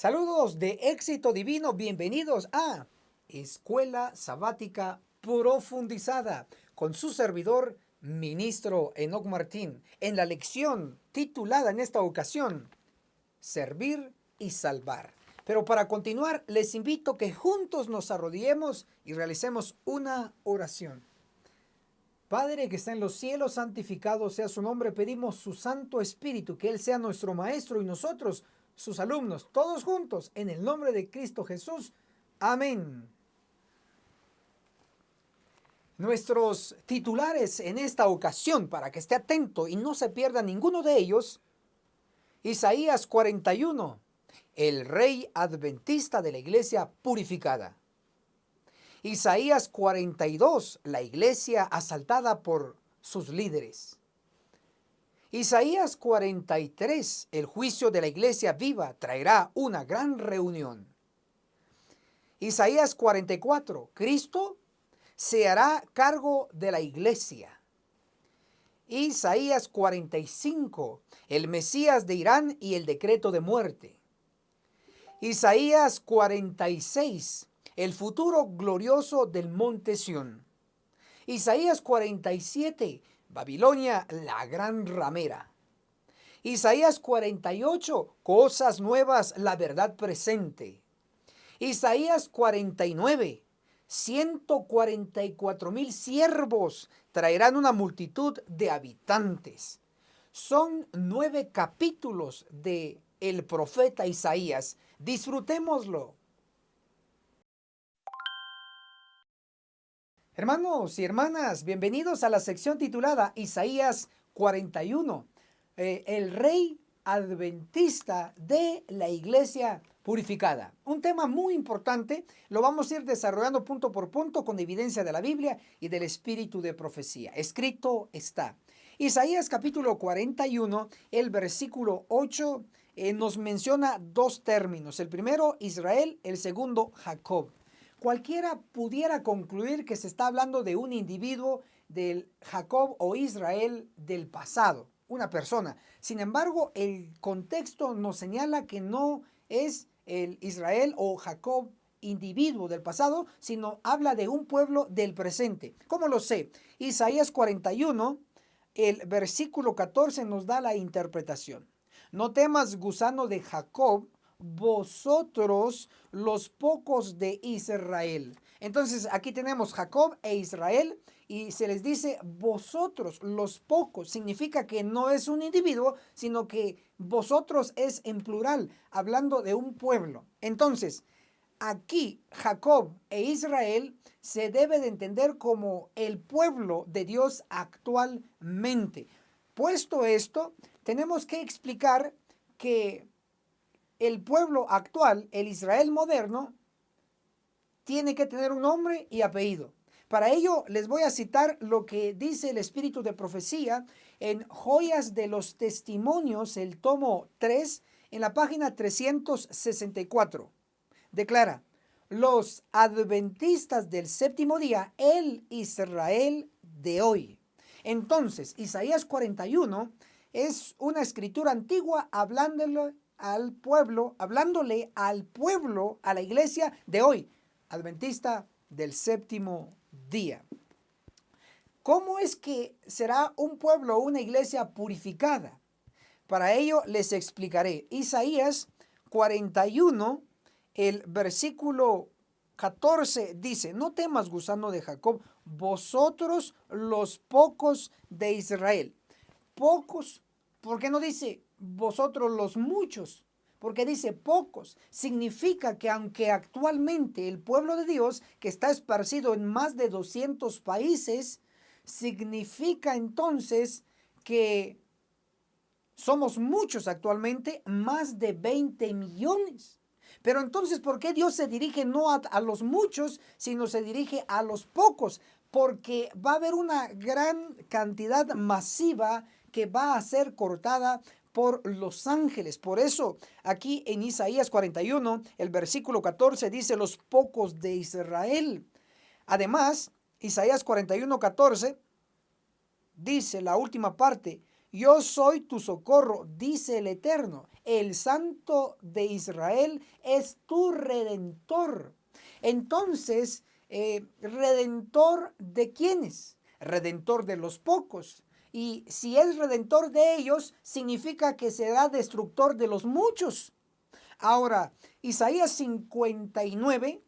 Saludos de éxito divino, bienvenidos a Escuela Sabática Profundizada con su servidor, ministro Enoc Martín, en la lección titulada en esta ocasión, Servir y Salvar. Pero para continuar, les invito que juntos nos arrodillemos y realicemos una oración. Padre que está en los cielos, santificado sea su nombre. Pedimos su Santo Espíritu, que Él sea nuestro Maestro y nosotros, sus alumnos, todos juntos, en el nombre de Cristo Jesús. Amén. Nuestros titulares en esta ocasión, para que esté atento y no se pierda ninguno de ellos, Isaías 41, el rey adventista de la iglesia purificada. Isaías 42, la iglesia asaltada por sus líderes. Isaías 43, el juicio de la iglesia viva traerá una gran reunión. Isaías 44, Cristo se hará cargo de la iglesia. Isaías 45, el Mesías de Irán y el decreto de muerte. Isaías 46, el futuro glorioso del monte Sión. Isaías 47, Babilonia, la gran ramera. Isaías 48, cosas nuevas, la verdad presente. Isaías 49, 144,000 siervos traerán una multitud de habitantes. Son 9 capítulos de el profeta Isaías. Disfrutémoslo. Hermanos y hermanas, bienvenidos a la sección titulada Isaías 41, el rey adventista de la iglesia purificada. Un tema muy importante, lo vamos a ir desarrollando punto por punto con evidencia de la Biblia y del espíritu de profecía. Escrito está. Isaías capítulo 41, el versículo 8, nos menciona dos términos. El primero, Israel, el segundo, Jacob. Cualquiera pudiera concluir que se está hablando de un individuo del Jacob o Israel del pasado, una persona. Sin embargo, el contexto nos señala que no es el Israel o Jacob individuo del pasado, sino habla de un pueblo del presente. ¿Cómo lo sé? Isaías 41, el versículo 14 nos da la interpretación. No temas, gusano de Jacob, vosotros los pocos de Israel. Entonces aquí tenemos Jacob e Israel y se les dice vosotros los pocos. Significa que no es un individuo, sino que vosotros es en plural, hablando de un pueblo. Entonces, aquí Jacob e Israel se debe de entender como el pueblo de Dios actualmente. Puesto esto, tenemos que explicar que el pueblo actual, el Israel moderno, tiene que tener un nombre y apellido. Para ello les voy a citar lo que dice el espíritu de profecía en Joyas de los Testimonios, el tomo 3, en la página 364. Declara, los adventistas del séptimo día, el Israel de hoy. Entonces, Isaías 41 es una escritura antigua hablándole al pueblo, a la iglesia de hoy, adventista del séptimo día. ¿Cómo es que será un pueblo o una iglesia purificada? Para ello les explicaré. Isaías 41, el versículo 14 dice, no temas, gusano de Jacob, vosotros los pocos de Israel. Pocos, ¿por qué no dice vosotros los muchos? Porque dice pocos. Significa que aunque actualmente el pueblo de Dios, que está esparcido en más de 200 países, significa entonces que somos muchos actualmente, más de 20 millones. Pero entonces, ¿por qué Dios se dirige no a los muchos, sino se dirige a los pocos? Porque va a haber una gran cantidad masiva que va a ser cortada por los ángeles. Por eso, aquí en Isaías 41, el versículo 14 dice, los pocos de Israel. Además, Isaías 41, 14 dice la última parte, Yo soy tu socorro, dice el Eterno. El Santo de Israel es tu redentor. Entonces, ¿redentor de quiénes? Redentor de los pocos. Y si es redentor de ellos, significa que será destructor de los muchos. Ahora, Isaías 59,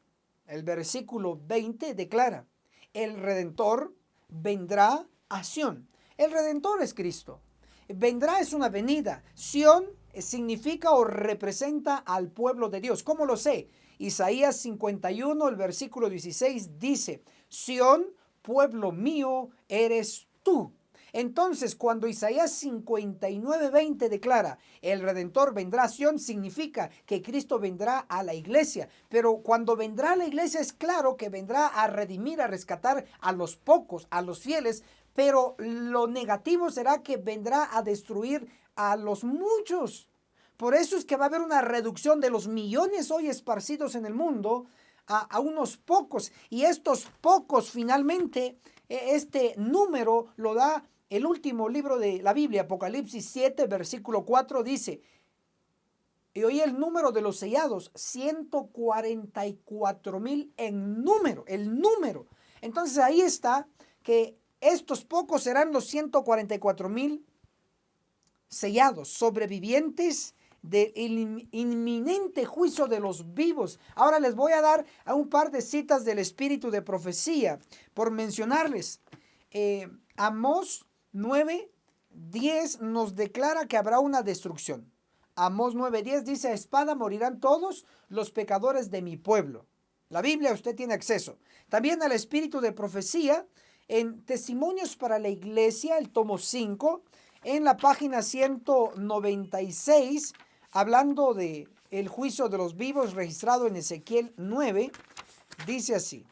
el versículo 20 declara, el Redentor vendrá a Sión. El Redentor es Cristo. Vendrá es una venida. Sión significa o representa al pueblo de Dios. ¿Cómo lo sé? Isaías 51, el versículo 16 dice, Sión, pueblo mío, eres tú. Entonces, cuando Isaías 59:20 declara, el Redentor vendrá a Sión, significa que Cristo vendrá a la iglesia. Pero cuando vendrá a la iglesia es claro que vendrá a redimir, a rescatar a los pocos, a los fieles. Pero lo negativo será que vendrá a destruir a los muchos. Por eso es que va a haber una reducción de los millones hoy esparcidos en el mundo a unos pocos. Y estos pocos finalmente, este número lo da el último libro de la Biblia, Apocalipsis 7, versículo 4, dice, y hoy el número de los sellados, 144,000 en número, el número. Entonces ahí está que estos pocos serán los 144,000 sellados, sobrevivientes del inminente juicio de los vivos. Ahora les voy a dar a un par de citas del espíritu de profecía, por mencionarles. Amós 9:10 nos declara que habrá una destrucción. Amós 9:10 dice, a espada morirán todos los pecadores de mi pueblo. La Biblia usted tiene acceso. También al espíritu de profecía en Testimonios para la Iglesia, el tomo 5, en la página 196, hablando de el juicio de los vivos registrado en Ezequiel 9, dice así.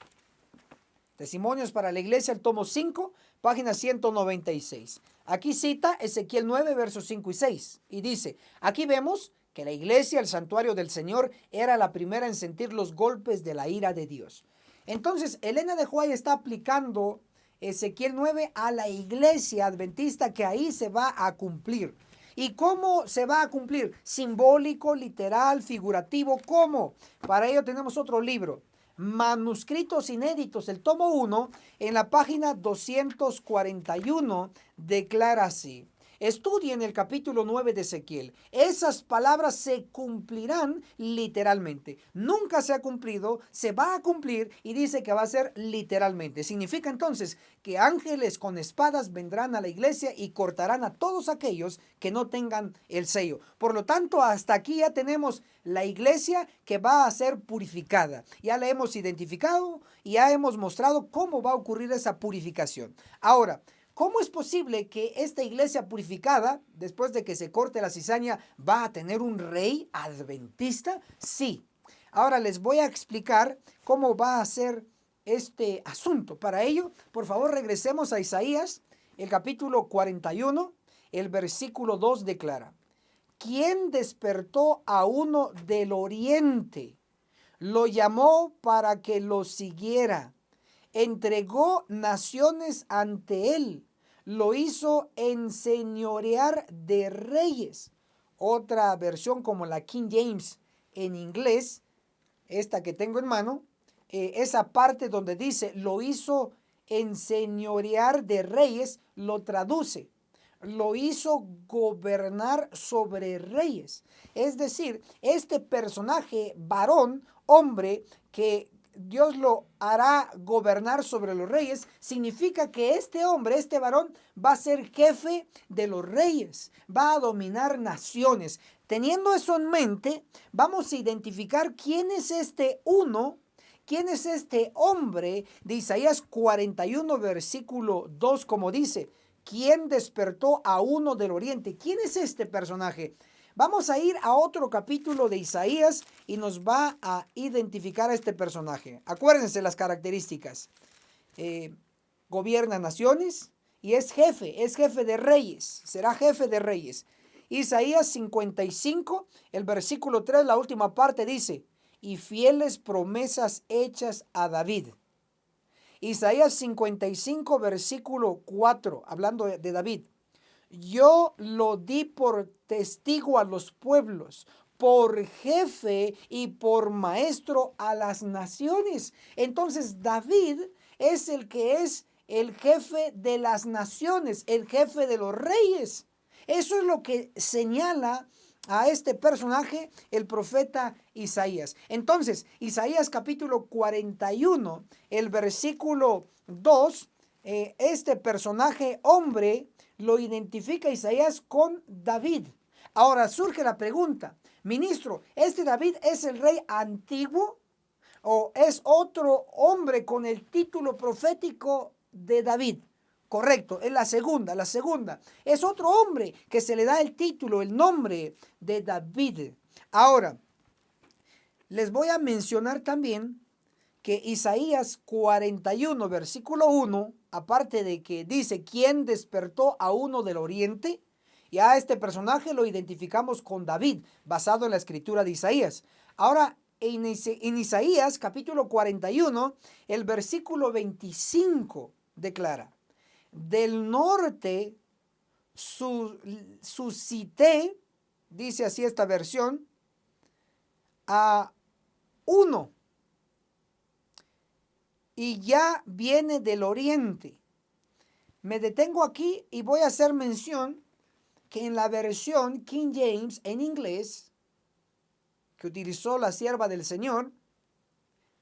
Testimonios para la Iglesia, el tomo 5, página 196. Aquí cita Ezequiel 9, versos 5 y 6. Y dice, aquí vemos que la iglesia, el santuario del Señor, era la primera en sentir los golpes de la ira de Dios. Entonces, Elena de White está aplicando Ezequiel 9 a la iglesia adventista, que ahí se va a cumplir. ¿Y cómo se va a cumplir? Simbólico, literal, figurativo. ¿Cómo? Para ello tenemos otro libro. Manuscritos inéditos, el tomo 1, en la página 241, declara así. Estudien el capítulo 9 de Ezequiel. Esas palabras se cumplirán literalmente. Nunca se ha cumplido, se va a cumplir y dice que va a ser literalmente. Significa entonces que ángeles con espadas vendrán a la iglesia y cortarán a todos aquellos que no tengan el sello. Por lo tanto, hasta aquí ya tenemos la iglesia que va a ser purificada. Ya la hemos identificado y ya hemos mostrado cómo va a ocurrir esa purificación. Ahora, ¿cómo es posible que esta iglesia purificada, después de que se corte la cizaña, va a tener un rey adventista? Sí. Ahora les voy a explicar cómo va a ser este asunto. Para ello, por favor, regresemos a Isaías, el capítulo 41, el versículo 2 declara, ¿quién despertó a uno del oriente? Lo llamó para que lo siguiera. Entregó naciones ante él, lo hizo enseñorear de reyes. Otra versión como la King James en inglés, esta que tengo en mano, esa parte donde dice lo hizo enseñorear de reyes, lo traduce. Lo hizo gobernar sobre reyes. Es decir, este personaje, varón, hombre, que Dios lo hará gobernar sobre los reyes, significa que este hombre, este varón, va a ser jefe de los reyes, va a dominar naciones. Teniendo eso en mente, vamos a identificar quién es este uno, quién es este hombre de Isaías 41, versículo 2, como dice, ¿quién despertó a uno del oriente? ¿Quién es este personaje? Vamos a ir a otro capítulo de Isaías y nos va a identificar a este personaje. Acuérdense las características. Gobierna naciones y es jefe de reyes, será jefe de reyes. Isaías 55, el versículo 3, la última parte dice, y fieles promesas hechas a David. Isaías 55, versículo 4, hablando de David. yo lo di por testigo a los pueblos, por jefe y por maestro a las naciones. Entonces David es el que es el jefe de las naciones, el jefe de los reyes. Eso es lo que señala a este personaje el profeta Isaías. Entonces, Isaías capítulo 41, el versículo 2, este personaje hombre lo identifica Isaías con David. Ahora surge la pregunta, ministro, ¿este David es el rey antiguo o es otro hombre con el título profético de David? Correcto, es la segunda, la segunda. Es otro hombre que se le da el título, el nombre de David. Ahora, les voy a mencionar también que Isaías 41, versículo 1, aparte de que dice, ¿quién despertó a uno del oriente? Y a este personaje lo identificamos con David, basado en la escritura de Isaías. Ahora, en Isaías capítulo 41, el versículo 25 declara, del norte suscité, dice así esta versión, a uno, y ya viene del oriente. Me detengo aquí y voy a hacer mención que en la versión King James en inglés, que utilizó la sierva del Señor,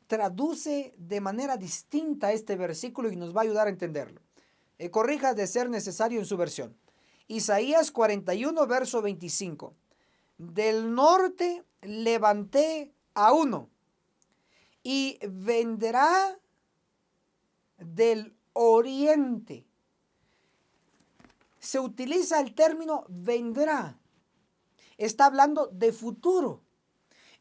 traduce de manera distinta este versículo y nos va a ayudar a entenderlo. Corrija de ser necesario en su versión. Isaías 41, verso 25. Del norte levanté a uno y vendrá del oriente. Se utiliza el término vendrá. Está hablando de futuro.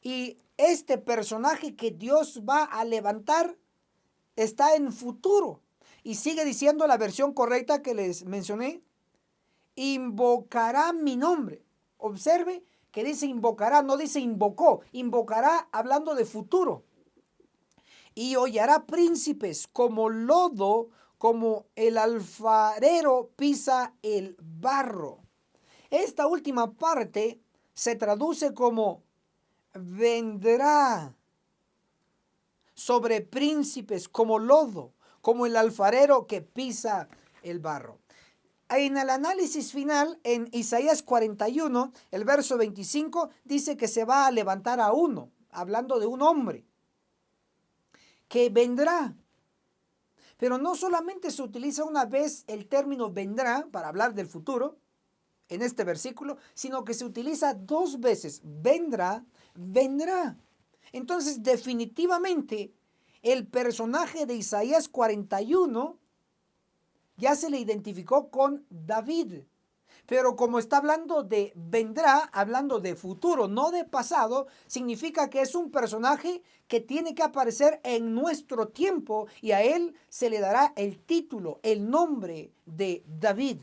Y este personaje que Dios va a levantar está en futuro. Y sigue diciendo la versión correcta que les mencioné. Invocará mi nombre. Observe que dice invocará, no dice invocó. Invocará hablando de futuro. Y hollará príncipes como lodo, como el alfarero pisa el barro. Esta última parte se traduce como vendrá sobre príncipes como lodo, como el alfarero que pisa el barro. En el análisis final, en Isaías 41, el verso 25, dice que se va a levantar a uno, hablando de un hombre, que vendrá. Pero no solamente se utiliza una vez el término vendrá para hablar del futuro, en este versículo, sino que se utiliza dos veces, vendrá, vendrá. Entonces, definitivamente, el personaje de Isaías 41 ya se le identificó con David. Pero como está hablando de vendrá, hablando de futuro, no de pasado, significa que es un personaje que tiene que aparecer en nuestro tiempo y a él se le dará el título, el nombre de David.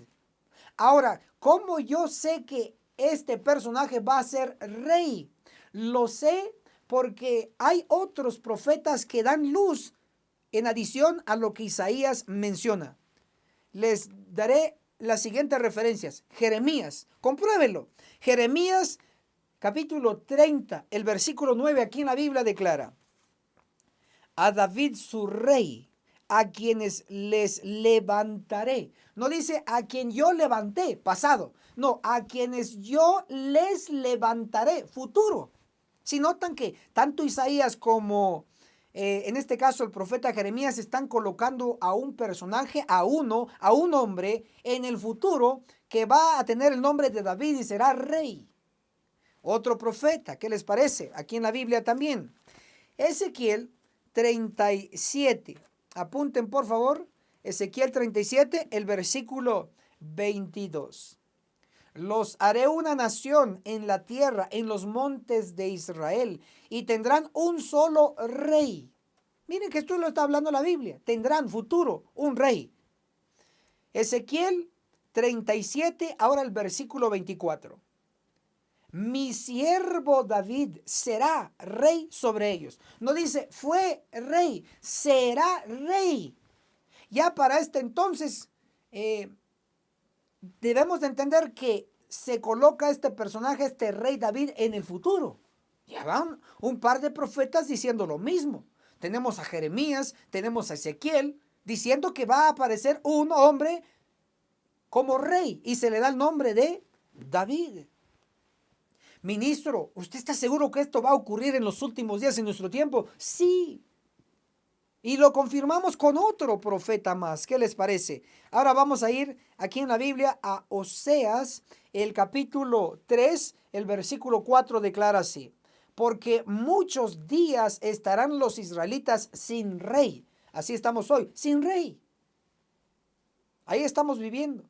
Ahora, ¿cómo yo sé que este personaje va a ser rey? Lo sé porque hay otros profetas que dan luz en adición a lo que Isaías menciona. Les daré las siguientes referencias. Jeremías, compruébenlo. Jeremías capítulo 30, el versículo 9 aquí en la Biblia declara, a David su rey, a quienes les levantaré. No dice a quien yo levanté, pasado. No, a quienes yo les levantaré, futuro. Si notan que tanto Isaías como en este caso el profeta Jeremías están colocando a un personaje, a un hombre en el futuro que va a tener el nombre de David y será rey. Otro profeta, ¿qué les parece? Aquí en la Biblia también. Ezequiel 37. Apunten por favor. Ezequiel 37, el versículo 22. Los haré una nación en la tierra, en los montes de Israel, y tendrán un solo rey. Miren que esto lo está hablando la Biblia. Tendrán futuro un rey. Ezequiel 37, ahora el versículo 24. Mi siervo David será rey sobre ellos. No dice fue rey, será rey. Ya para este entonces, debemos de entender que se coloca este personaje, este rey David, en el futuro. Ya van un par de profetas diciendo lo mismo. Tenemos a Jeremías, tenemos a Ezequiel, diciendo que va a aparecer un hombre como rey y se le da el nombre de David. Ministro, ¿usted está seguro que esto va a ocurrir en los últimos días en nuestro tiempo? Sí. Y lo confirmamos con otro profeta más. ¿Qué les parece? Ahora vamos a ir aquí en la Biblia a Oseas, el capítulo 3, el versículo 4 declara así: porque muchos días estarán los israelitas sin rey. Así estamos hoy, sin rey. Ahí estamos viviendo.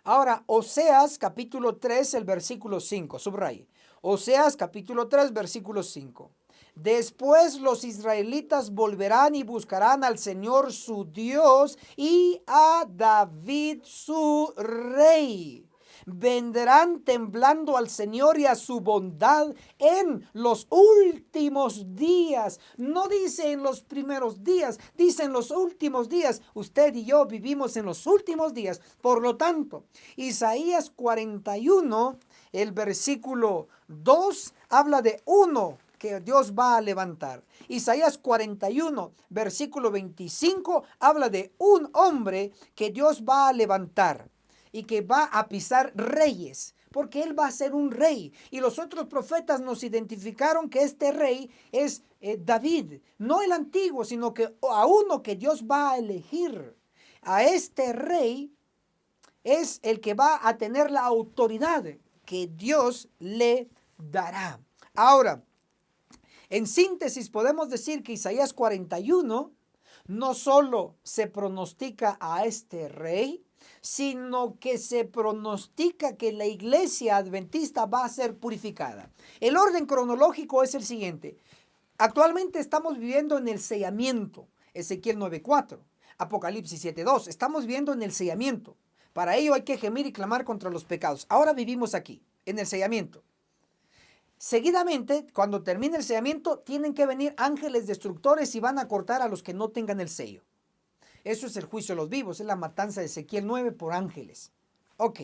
Ahora, Oseas capítulo 3, el versículo 5, subraye. Oseas capítulo 3, versículo 5. Después los israelitas volverán y buscarán al Señor su Dios y a David su rey. Vendrán temblando al Señor y a su bondad en los últimos días. No dice en los primeros días, dice en los últimos días. Usted y yo vivimos en los últimos días. Por lo tanto, Isaías 41, el versículo 2, habla de uno que Dios va a levantar. Isaías 41, versículo 25, habla de un hombre que Dios va a levantar y que va a pisar reyes, porque él va a ser un rey. Y los otros profetas nos identificaron que este rey es David, no el antiguo, sino que a uno que Dios va a elegir. A este rey es el que va a tener la autoridad que Dios le dará. Ahora, en síntesis, podemos decir que Isaías 41 no solo se pronostica a este rey, sino que se pronostica que la iglesia adventista va a ser purificada. El orden cronológico es el siguiente. Actualmente estamos viviendo en el sellamiento, Ezequiel 9:4, Apocalipsis 7:2. Estamos viviendo en el sellamiento. Para ello hay que gemir y clamar contra los pecados. Ahora vivimos aquí, en el sellamiento. Seguidamente, cuando termine el sellamiento, tienen que venir ángeles destructores y van a cortar a los que no tengan el sello. Eso es el juicio de los vivos, es la matanza de Ezequiel 9 por ángeles. Ok.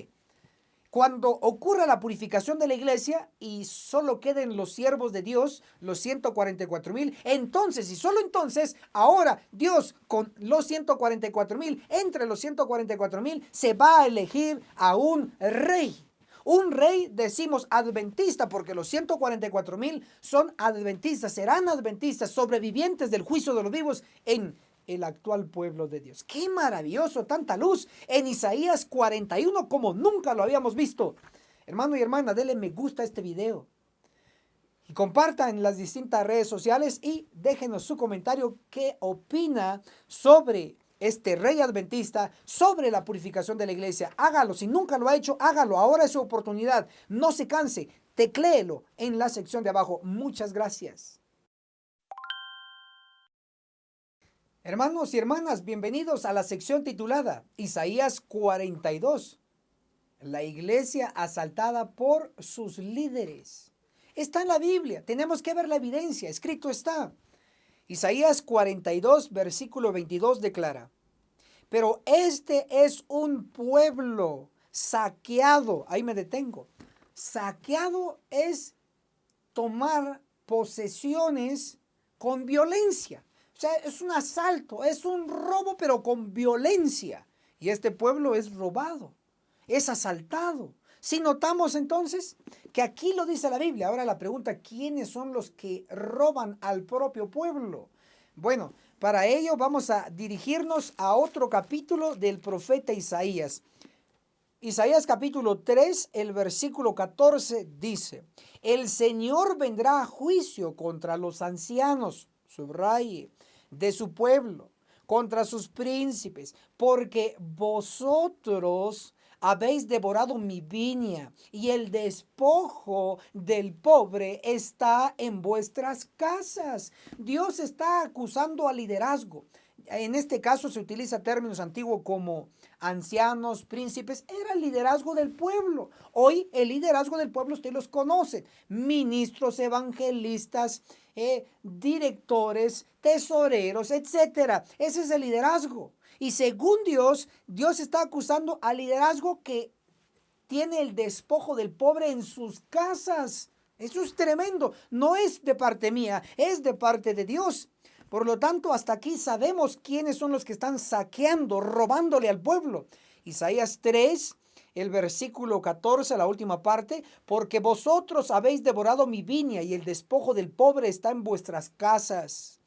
Cuando ocurra la purificación de la iglesia y solo queden los siervos de Dios, los 144,000, entonces y solo entonces, ahora Dios con los 144,000, entre los 144,000, se va a elegir a un rey. Un rey, decimos adventista, porque los 144,000 son adventistas, serán adventistas, sobrevivientes del juicio de los vivos en el actual pueblo de Dios. ¡Qué maravilloso! Tanta luz en Isaías 41 como nunca lo habíamos visto. Hermano y hermana, denle me gusta a este video. Y compartan en las distintas redes sociales y déjenos su comentario qué opina sobre este rey adventista, sobre la purificación de la iglesia. Hágalo, si nunca lo ha hecho, hágalo. Ahora es su oportunidad. No se canse, tecléelo en la sección de abajo. Muchas gracias. Hermanos y hermanas, bienvenidos a la sección titulada Isaías 42. La iglesia asaltada por sus líderes. Está en la Biblia, tenemos que ver la evidencia, escrito está. Isaías 42, versículo 22 declara: pero este es un pueblo saqueado. Ahí me detengo. Saqueado es tomar posesiones con violencia. O sea, es un asalto, es un robo, pero con violencia. Y este pueblo es robado, es asaltado. Si notamos entonces que aquí lo dice la Biblia. Ahora la pregunta, ¿quiénes son los que roban al propio pueblo? Bueno, para ello vamos a dirigirnos a otro capítulo del profeta Isaías. Isaías capítulo 3, el versículo 14 dice: el Señor vendrá a juicio contra los ancianos, subraye, de su pueblo, contra sus príncipes, porque vosotros habéis devorado mi viña y el despojo del pobre está en vuestras casas. Dios está acusando al liderazgo. En este caso se utiliza términos antiguos como ancianos, príncipes. Era el liderazgo del pueblo. Hoy el liderazgo del pueblo usted los conoce: ministros, evangelistas, directores, tesoreros, etcétera. Ese es el liderazgo. Y según Dios, Dios está acusando al liderazgo que tiene el despojo del pobre en sus casas. Eso es tremendo. No es de parte mía, es de parte de Dios. Por lo tanto, hasta aquí sabemos quiénes son los que están saqueando, robándole al pueblo. Isaías 3, el versículo 14, la última parte, porque vosotros habéis devorado mi viña y el despojo del pobre está en vuestras casas.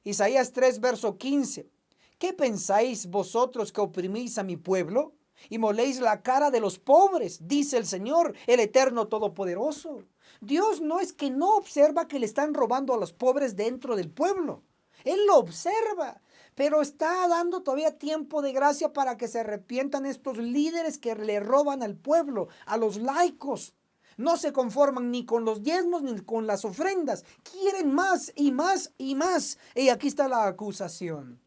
Isaías 3, verso 15. ¿Qué pensáis vosotros que oprimís a mi pueblo y moléis la cara de los pobres? Dice el Señor, el Eterno Todopoderoso. Dios no es que no observa que le están robando a los pobres dentro del pueblo. Él lo observa, pero está dando todavía tiempo de gracia para que se arrepientan estos líderes que le roban al pueblo, a los laicos. No se conforman ni con los diezmos ni con las ofrendas. Quieren más y más y más. Y aquí está la acusación.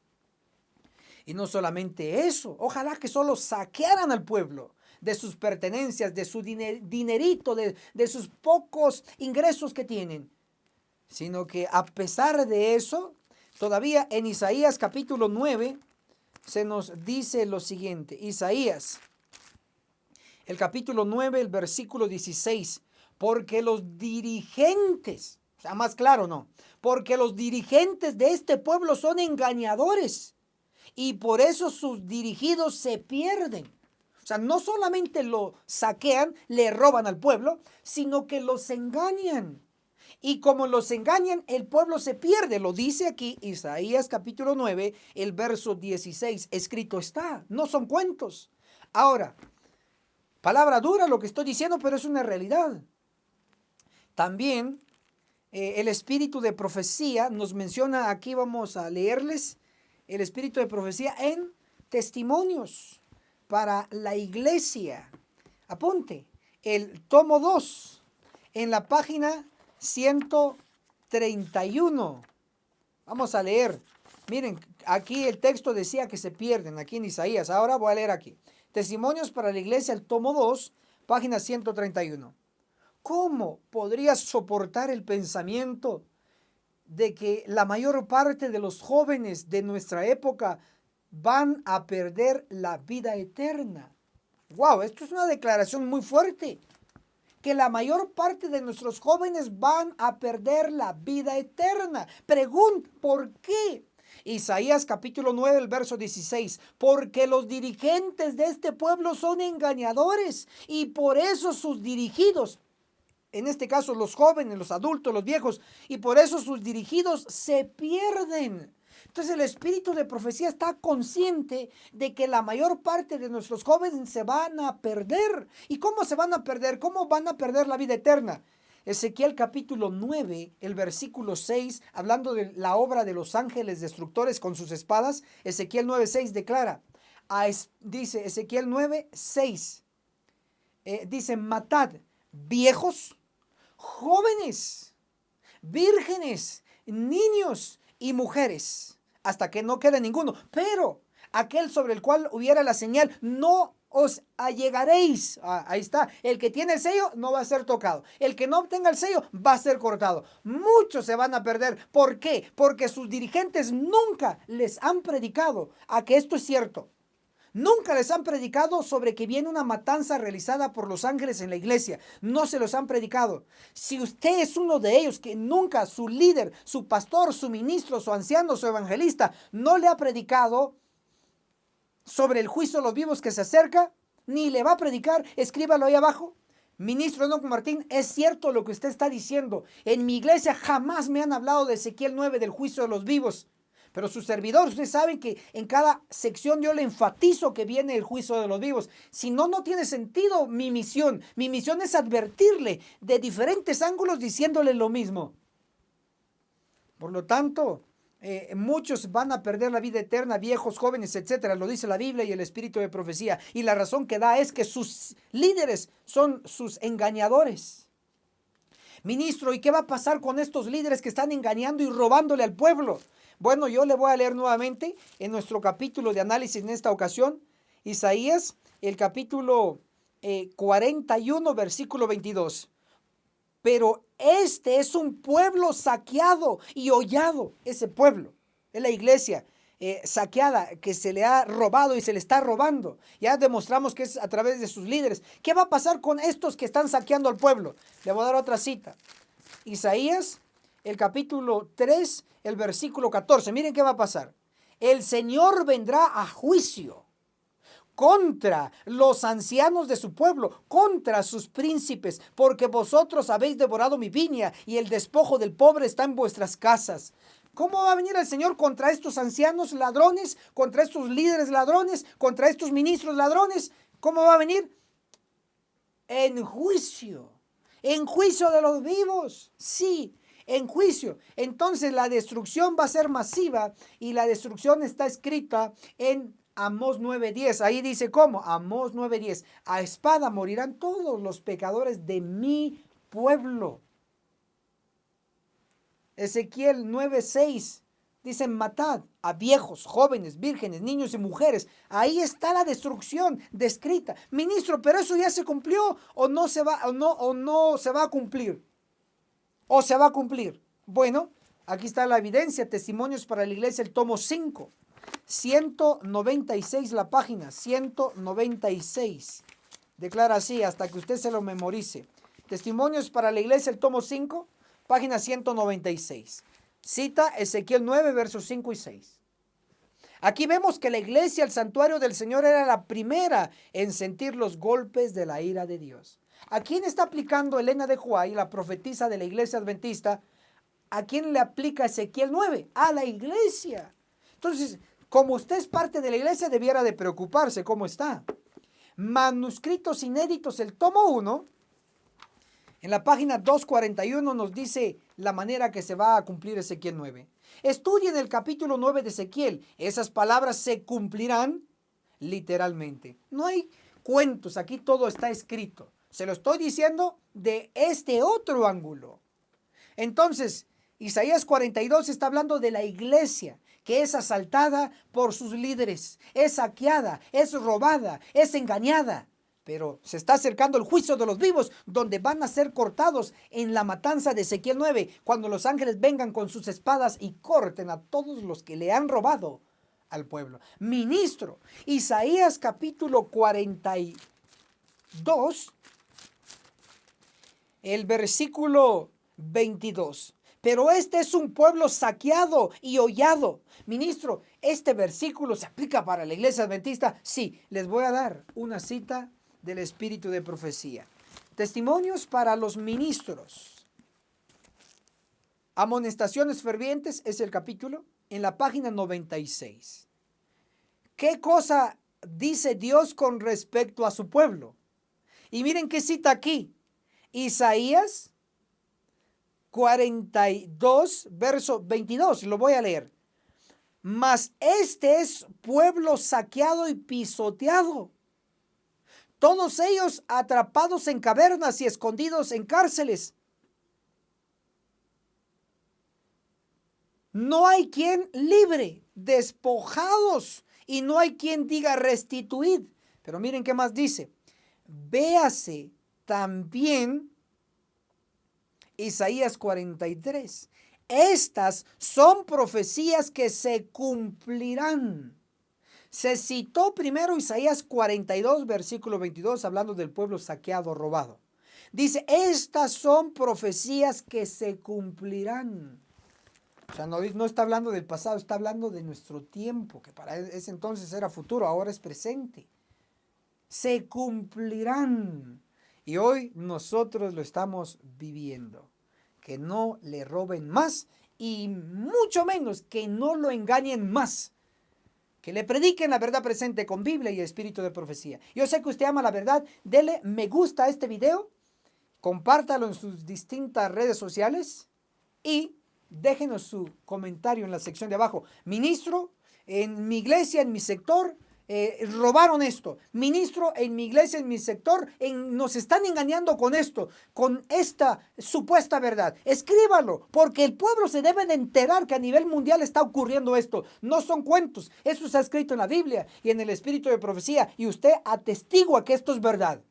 Y no solamente eso, ojalá que solo saquearan al pueblo de sus pertenencias, de su dinerito, de sus pocos ingresos que tienen, sino que a pesar de eso, todavía en Isaías capítulo 9 se nos dice lo siguiente. Isaías, el capítulo 9, el versículo 16, porque los dirigentes, o sea, más claro, no, porque los dirigentes de este pueblo son engañadores y por eso sus dirigidos se pierden. O sea, no solamente lo saquean, le roban al pueblo, sino que los engañan. Y como los engañan, el pueblo se pierde. Lo dice aquí Isaías capítulo 9, el verso 16. Escrito está, no son cuentos. Ahora, palabra dura lo que estoy diciendo, pero es una realidad. También el espíritu de profecía nos menciona, aquí vamos a leerles, el espíritu de profecía en Testimonios para la iglesia. Apunte, el tomo 2, en la página 131. Vamos a leer. Miren, aquí el texto decía que se pierden, aquí en Isaías. Ahora voy a leer aquí. Testimonios para la iglesia, el tomo 2, página 131. ¿Cómo podrías soportar el pensamiento de que la mayor parte de los jóvenes de nuestra época van a perder la vida eterna? Wow, esto es una declaración muy fuerte. Que la mayor parte de nuestros jóvenes van a perder la vida eterna. Pregunta, ¿por qué? Isaías capítulo 9, el verso 16. Porque los dirigentes de este pueblo son engañadores y por eso sus dirigidos, en este caso los jóvenes, los adultos, los viejos, y por eso sus dirigidos se pierden. Entonces el espíritu de profecía está consciente de que la mayor parte de nuestros jóvenes se van a perder. ¿Y cómo se van a perder? ¿Cómo van a perder la vida eterna? Ezequiel capítulo 9, el versículo 6, hablando de la obra de los ángeles destructores con sus espadas, Ezequiel 9, 6 declara, dice Ezequiel 9, 6, dice, matad viejos, jóvenes, vírgenes, niños y mujeres, hasta que no quede ninguno. Pero aquel sobre el cual hubiera la señal, no os allegaréis. Ahí está. El que tiene el sello no va a ser tocado. El que no tenga el sello va a ser cortado. Muchos se van a perder. ¿Por qué? Porque sus dirigentes nunca les han predicado a que esto es cierto. Nunca les han predicado sobre que viene una matanza realizada por los ángeles en la iglesia. No se los han predicado. Si usted es uno de ellos que nunca su líder, su pastor, su ministro, su anciano, su evangelista no le ha predicado sobre el juicio de los vivos que se acerca, ni le va a predicar, escríbalo ahí abajo. Ministro Enoch Martín, es cierto lo que usted está diciendo. En mi iglesia jamás me han hablado de Ezequiel 9 del juicio de los vivos. Pero su servidor, ustedes saben que en cada sección yo le enfatizo que viene el juicio de los vivos. Si no, no tiene sentido mi misión. Mi misión es advertirle de diferentes ángulos diciéndole lo mismo. Por lo tanto, muchos van a perder la vida eterna, viejos, jóvenes, etcétera. Lo dice la Biblia y el espíritu de profecía. Y la razón que da es que sus líderes son sus engañadores. Ministro, ¿y qué va a pasar con estos líderes que están engañando y robándole al pueblo? Bueno, yo le voy a leer nuevamente en nuestro capítulo de análisis en esta ocasión, Isaías, el capítulo 41, versículo 22. Pero este es un pueblo saqueado y hollado, ese pueblo, es la iglesia, saqueada, que se le ha robado y se le está robando. Ya demostramos que es a través de sus líderes. ¿Qué va a pasar con estos que están saqueando al pueblo? Le voy a dar otra cita. Isaías, el capítulo 3, el versículo 14. Miren qué va a pasar. El Señor vendrá a juicio contra los ancianos de su pueblo, contra sus príncipes, porque vosotros habéis devorado mi viña y el despojo del pobre está en vuestras casas. ¿Cómo va a venir el Señor contra estos ancianos ladrones, contra estos líderes ladrones, contra estos ministros ladrones? ¿Cómo va a venir? En juicio de los vivos, sí, en juicio. Entonces la destrucción va a ser masiva y la destrucción está escrita en Amós 9:10. Ahí dice cómo, Amós 9:10. A espada morirán todos los pecadores de mi pueblo. Ezequiel 9:6. Dicen, matad a viejos, jóvenes, vírgenes, niños y mujeres. Ahí está la destrucción descrita. Ministro, pero eso ya se cumplió o no se va, o no se va a cumplir. O se va a cumplir. Bueno, aquí está la evidencia, Testimonios para la Iglesia, el tomo 5. 196 la página, 196. Declara así hasta que usted se lo memorice. Testimonios para la Iglesia, el tomo 5, página 196. Cita Ezequiel 9, versos 5 y 6. Aquí vemos que la iglesia, el santuario del Señor, era la primera en sentir los golpes de la ira de Dios. ¿A quién está aplicando Elena de Huay, la profetisa de la iglesia adventista? ¿A quién le aplica Ezequiel 9? A la iglesia. Entonces, como usted es parte de la iglesia, debiera de preocuparse cómo está. Manuscritos inéditos, el tomo 1, en la página 241 nos dice la manera que se va a cumplir Ezequiel 9. Estudien el capítulo 9 de Ezequiel. Esas palabras se cumplirán literalmente. No hay cuentos, aquí todo está escrito. Se lo estoy diciendo de este otro ángulo. Entonces, Isaías 42 está hablando de la iglesia que es asaltada por sus líderes, es saqueada, es robada, es engañada. Pero se está acercando el juicio de los vivos, donde van a ser cortados en la matanza de Ezequiel 9, cuando los ángeles vengan con sus espadas y corten a todos los que le han robado al pueblo. Ministro, Isaías capítulo 42, el versículo 22. Pero este es un pueblo saqueado y hollado. Ministro, ¿este versículo se aplica para la iglesia adventista? Sí, les voy a dar una cita del espíritu de profecía. Testimonios para los ministros. Amonestaciones fervientes es el capítulo en la página 96. ¿Qué cosa dice Dios con respecto a su pueblo? Y miren qué cita aquí. Isaías 42, verso 22. Lo voy a leer. Mas este es pueblo saqueado y pisoteado, todos ellos atrapados en cavernas y escondidos en cárceles. No hay quien libre, despojados, y no hay quien diga restituid. Pero miren qué más dice. Véase también Isaías 43. Estas son profecías que se cumplirán. Se citó primero Isaías 42, versículo 22, hablando del pueblo saqueado, robado. Dice, estas son profecías que se cumplirán. O sea, no está hablando del pasado, está hablando de nuestro tiempo, que para ese entonces era futuro, ahora es presente. Se cumplirán. Y hoy nosotros lo estamos viviendo. Que no le roben más y mucho menos que no lo engañen más. Que le prediquen la verdad presente con Biblia y espíritu de profecía. Yo sé que usted ama la verdad. Dele me gusta a este video. Compártalo en sus distintas redes sociales. Y déjenos su comentario en la sección de abajo. Ministro, en mi iglesia, en mi sector, robaron esto. Ministro, en mi iglesia, en mi sector, nos están engañando con esto, con esta supuesta verdad. Escríbalo, porque el pueblo se debe de enterar que a nivel mundial está ocurriendo esto. No son cuentos, eso está escrito en la Biblia y en el espíritu de profecía, y usted atestigua que esto es verdad.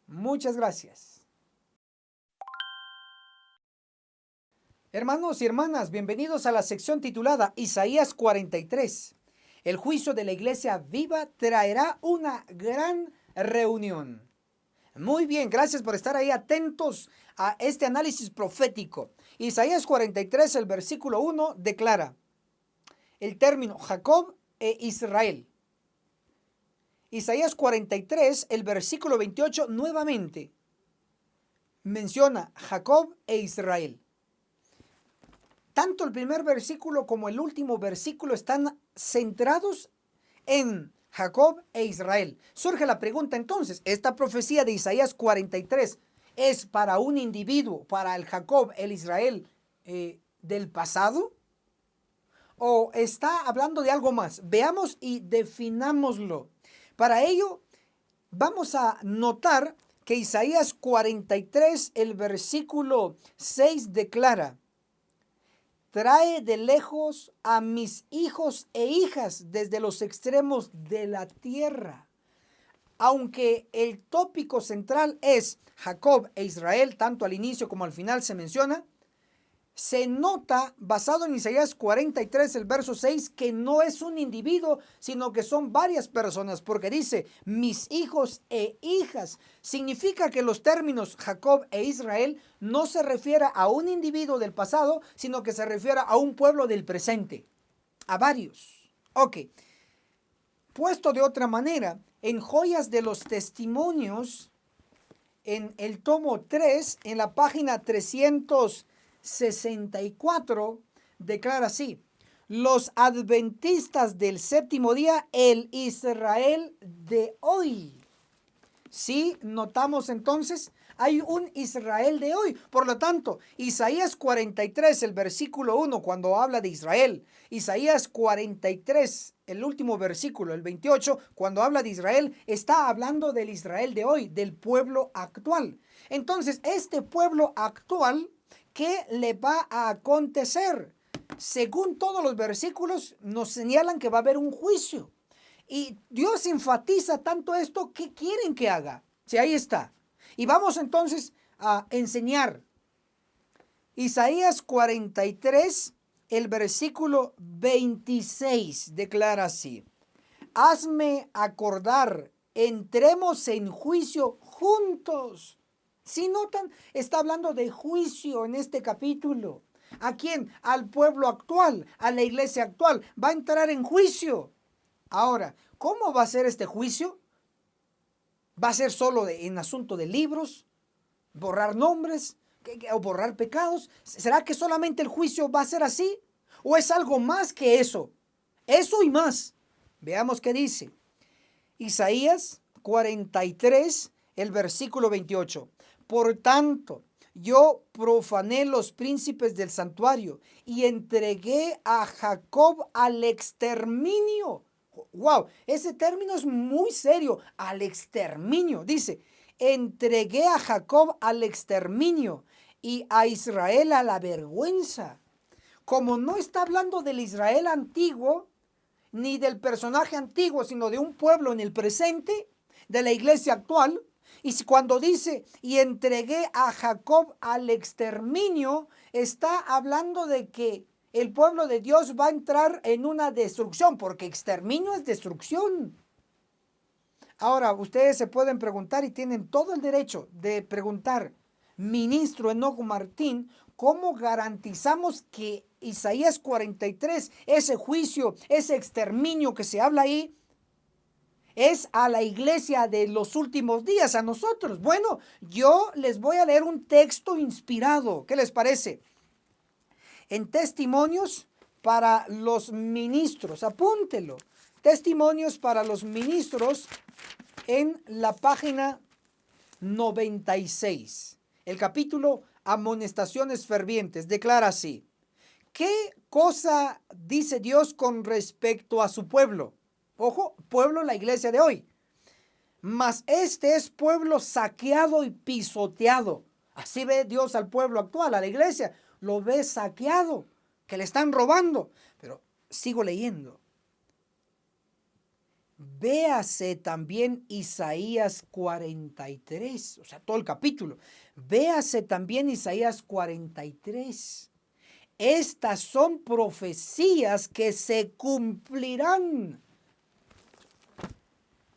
Muchas gracias. Hermanos y hermanas, bienvenidos a la sección titulada Isaías 43. El juicio de la iglesia viva traerá una gran reunión. Muy bien, gracias por estar ahí atentos a este análisis profético. Isaías 43, el versículo 1, declara el término Jacob e Israel. Isaías 43, el versículo 28, nuevamente menciona Jacob e Israel. Tanto el primer versículo como el último versículo están centrados en Jacob e Israel. Surge la pregunta entonces, ¿esta profecía de Isaías 43 es para un individuo, para el Jacob, el Israel del pasado? ¿O está hablando de algo más? Veamos y definámoslo. Para ello, vamos a notar que Isaías 43, el versículo 6 declara: trae de lejos a mis hijos e hijas desde los extremos de la tierra. Aunque el tópico central es Jacob e Israel, tanto al inicio como al final se menciona, se nota, basado en Isaías 43, el verso 6, que no es un individuo, sino que son varias personas, porque dice, mis hijos e hijas. Significa que los términos Jacob e Israel no se refiere a un individuo del pasado, sino que se refiere a un pueblo del presente, a varios. Ok, puesto de otra manera, en Joyas de los Testimonios, en el tomo 3, en la página 364, declara así: los adventistas del séptimo día, el Israel de hoy. Sí, notamos entonces, hay un Israel de hoy. Por lo tanto, Isaías 43, el versículo 1, cuando habla de Israel. Isaías 43, el último versículo, el 28, cuando habla de Israel, está hablando del Israel de hoy, del pueblo actual. Entonces, este pueblo actual, ¿qué le va a acontecer? Según todos los versículos, nos señalan que va a haber un juicio. Y Dios enfatiza tanto esto, ¿qué quieren que haga? Sí, ahí está. Y vamos entonces a enseñar. Isaías 43, el versículo 26, declara así: hazme acordar, entremos en juicio juntos. Si notan, está hablando de juicio en este capítulo. ¿A quién? Al pueblo actual, a la iglesia actual. Va a entrar en juicio. Ahora, ¿cómo va a ser este juicio? ¿Va a ser solo en asunto de libros? ¿Borrar nombres? ¿O borrar pecados? ¿Será que solamente el juicio va a ser así? ¿O es algo más que eso? Eso y más. Veamos qué dice. Isaías 43, el versículo 28. Por tanto, yo profané los príncipes del santuario y entregué a Jacob al exterminio. Wow, ese término es muy serio, al exterminio. Dice, entregué a Jacob al exterminio y a Israel a la vergüenza. Como no está hablando del Israel antiguo, ni del personaje antiguo, sino de un pueblo en el presente, de la iglesia actual. Y cuando dice, y entregué a Jacob al exterminio, está hablando de que el pueblo de Dios va a entrar en una destrucción, porque exterminio es destrucción. Ahora, ustedes se pueden preguntar y tienen todo el derecho de preguntar, ministro Enoch Martín, ¿cómo garantizamos que Isaías 43, ese juicio, ese exterminio que se habla ahí, es a la iglesia de los últimos días, a nosotros? Bueno, yo les voy a leer un texto inspirado. ¿Qué les parece? En Testimonios para los ministros, apúntelo. Testimonios para los ministros en la página 96. El capítulo Amonestaciones fervientes declara así: ¿qué cosa dice Dios con respecto a su pueblo? Ojo, pueblo, la iglesia de hoy. Mas este es pueblo saqueado y pisoteado. Así ve Dios al pueblo actual, a la iglesia. Lo ve saqueado, que le están robando. Pero sigo leyendo. Véase también Isaías 43, o sea, todo el capítulo. Véase también Isaías 43. Estas son profecías que se cumplirán.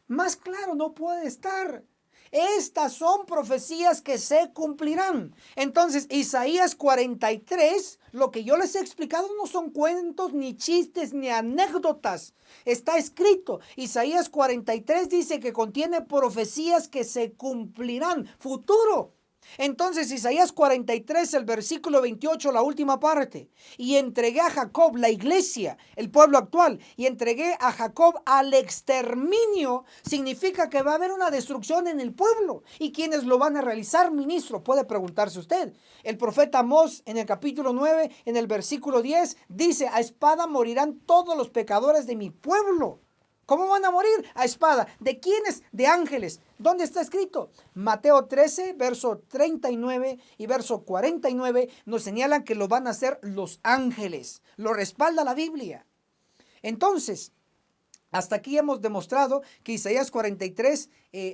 Más claro no puede estar. Estas son profecías que se cumplirán. Entonces, Isaías 43, lo que yo les he explicado no son cuentos, ni chistes, ni anécdotas. Está escrito. Isaías 43 dice que contiene profecías que se cumplirán. Futuro. Entonces Isaías 43, el versículo 28, la última parte. Y entregué a Jacob, la iglesia, el pueblo actual, y entregué a Jacob al exterminio. Significa que va a haber una destrucción en el pueblo. ¿Y quiénes lo van a realizar, ministro? Puede preguntarse usted. El profeta Amós en el capítulo 9, en el versículo 10, dice: a espada morirán todos los pecadores de mi pueblo. ¿Cómo van a morir? A espada. ¿De quiénes? De ángeles. ¿Dónde está escrito? Mateo 13, verso 39 y verso 49 nos señalan que lo van a hacer los ángeles. Lo respalda la Biblia. Entonces, hasta aquí hemos demostrado que Isaías 43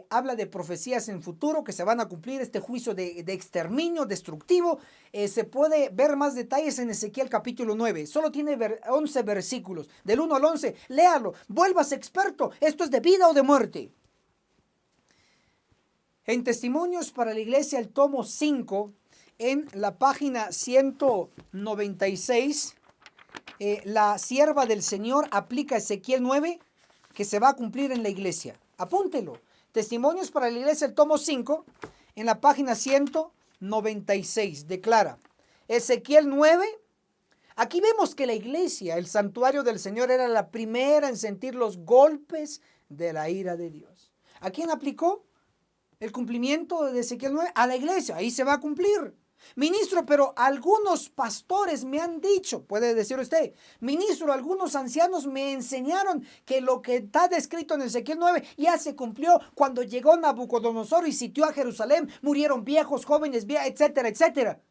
habla de profecías en futuro que se van a cumplir, este juicio de exterminio destructivo. Se puede ver más detalles en Ezequiel capítulo 9. Solo tiene 11 versículos, del 1 al 11. Léalo, vuélvase experto. Esto es de vida o de muerte. En Testimonios para la Iglesia, el tomo 5, en la página 196, la sierva del Señor aplica Ezequiel 9, que se va a cumplir en la iglesia. Apúntelo. Testimonios para la Iglesia, el tomo 5, en la página 196, declara Ezequiel 9. Aquí vemos que la iglesia, el santuario del Señor, era la primera en sentir los golpes de la ira de Dios. ¿A quién aplicó el cumplimiento de Ezequiel 9? A la iglesia. Ahí se va a cumplir. Ministro, pero algunos pastores me han dicho, puede decir usted, ministro, algunos ancianos me enseñaron que lo que está descrito en Ezequiel 9 ya se cumplió cuando llegó Nabucodonosor y sitió a Jerusalén, murieron viejos, jóvenes, etcétera, etcétera.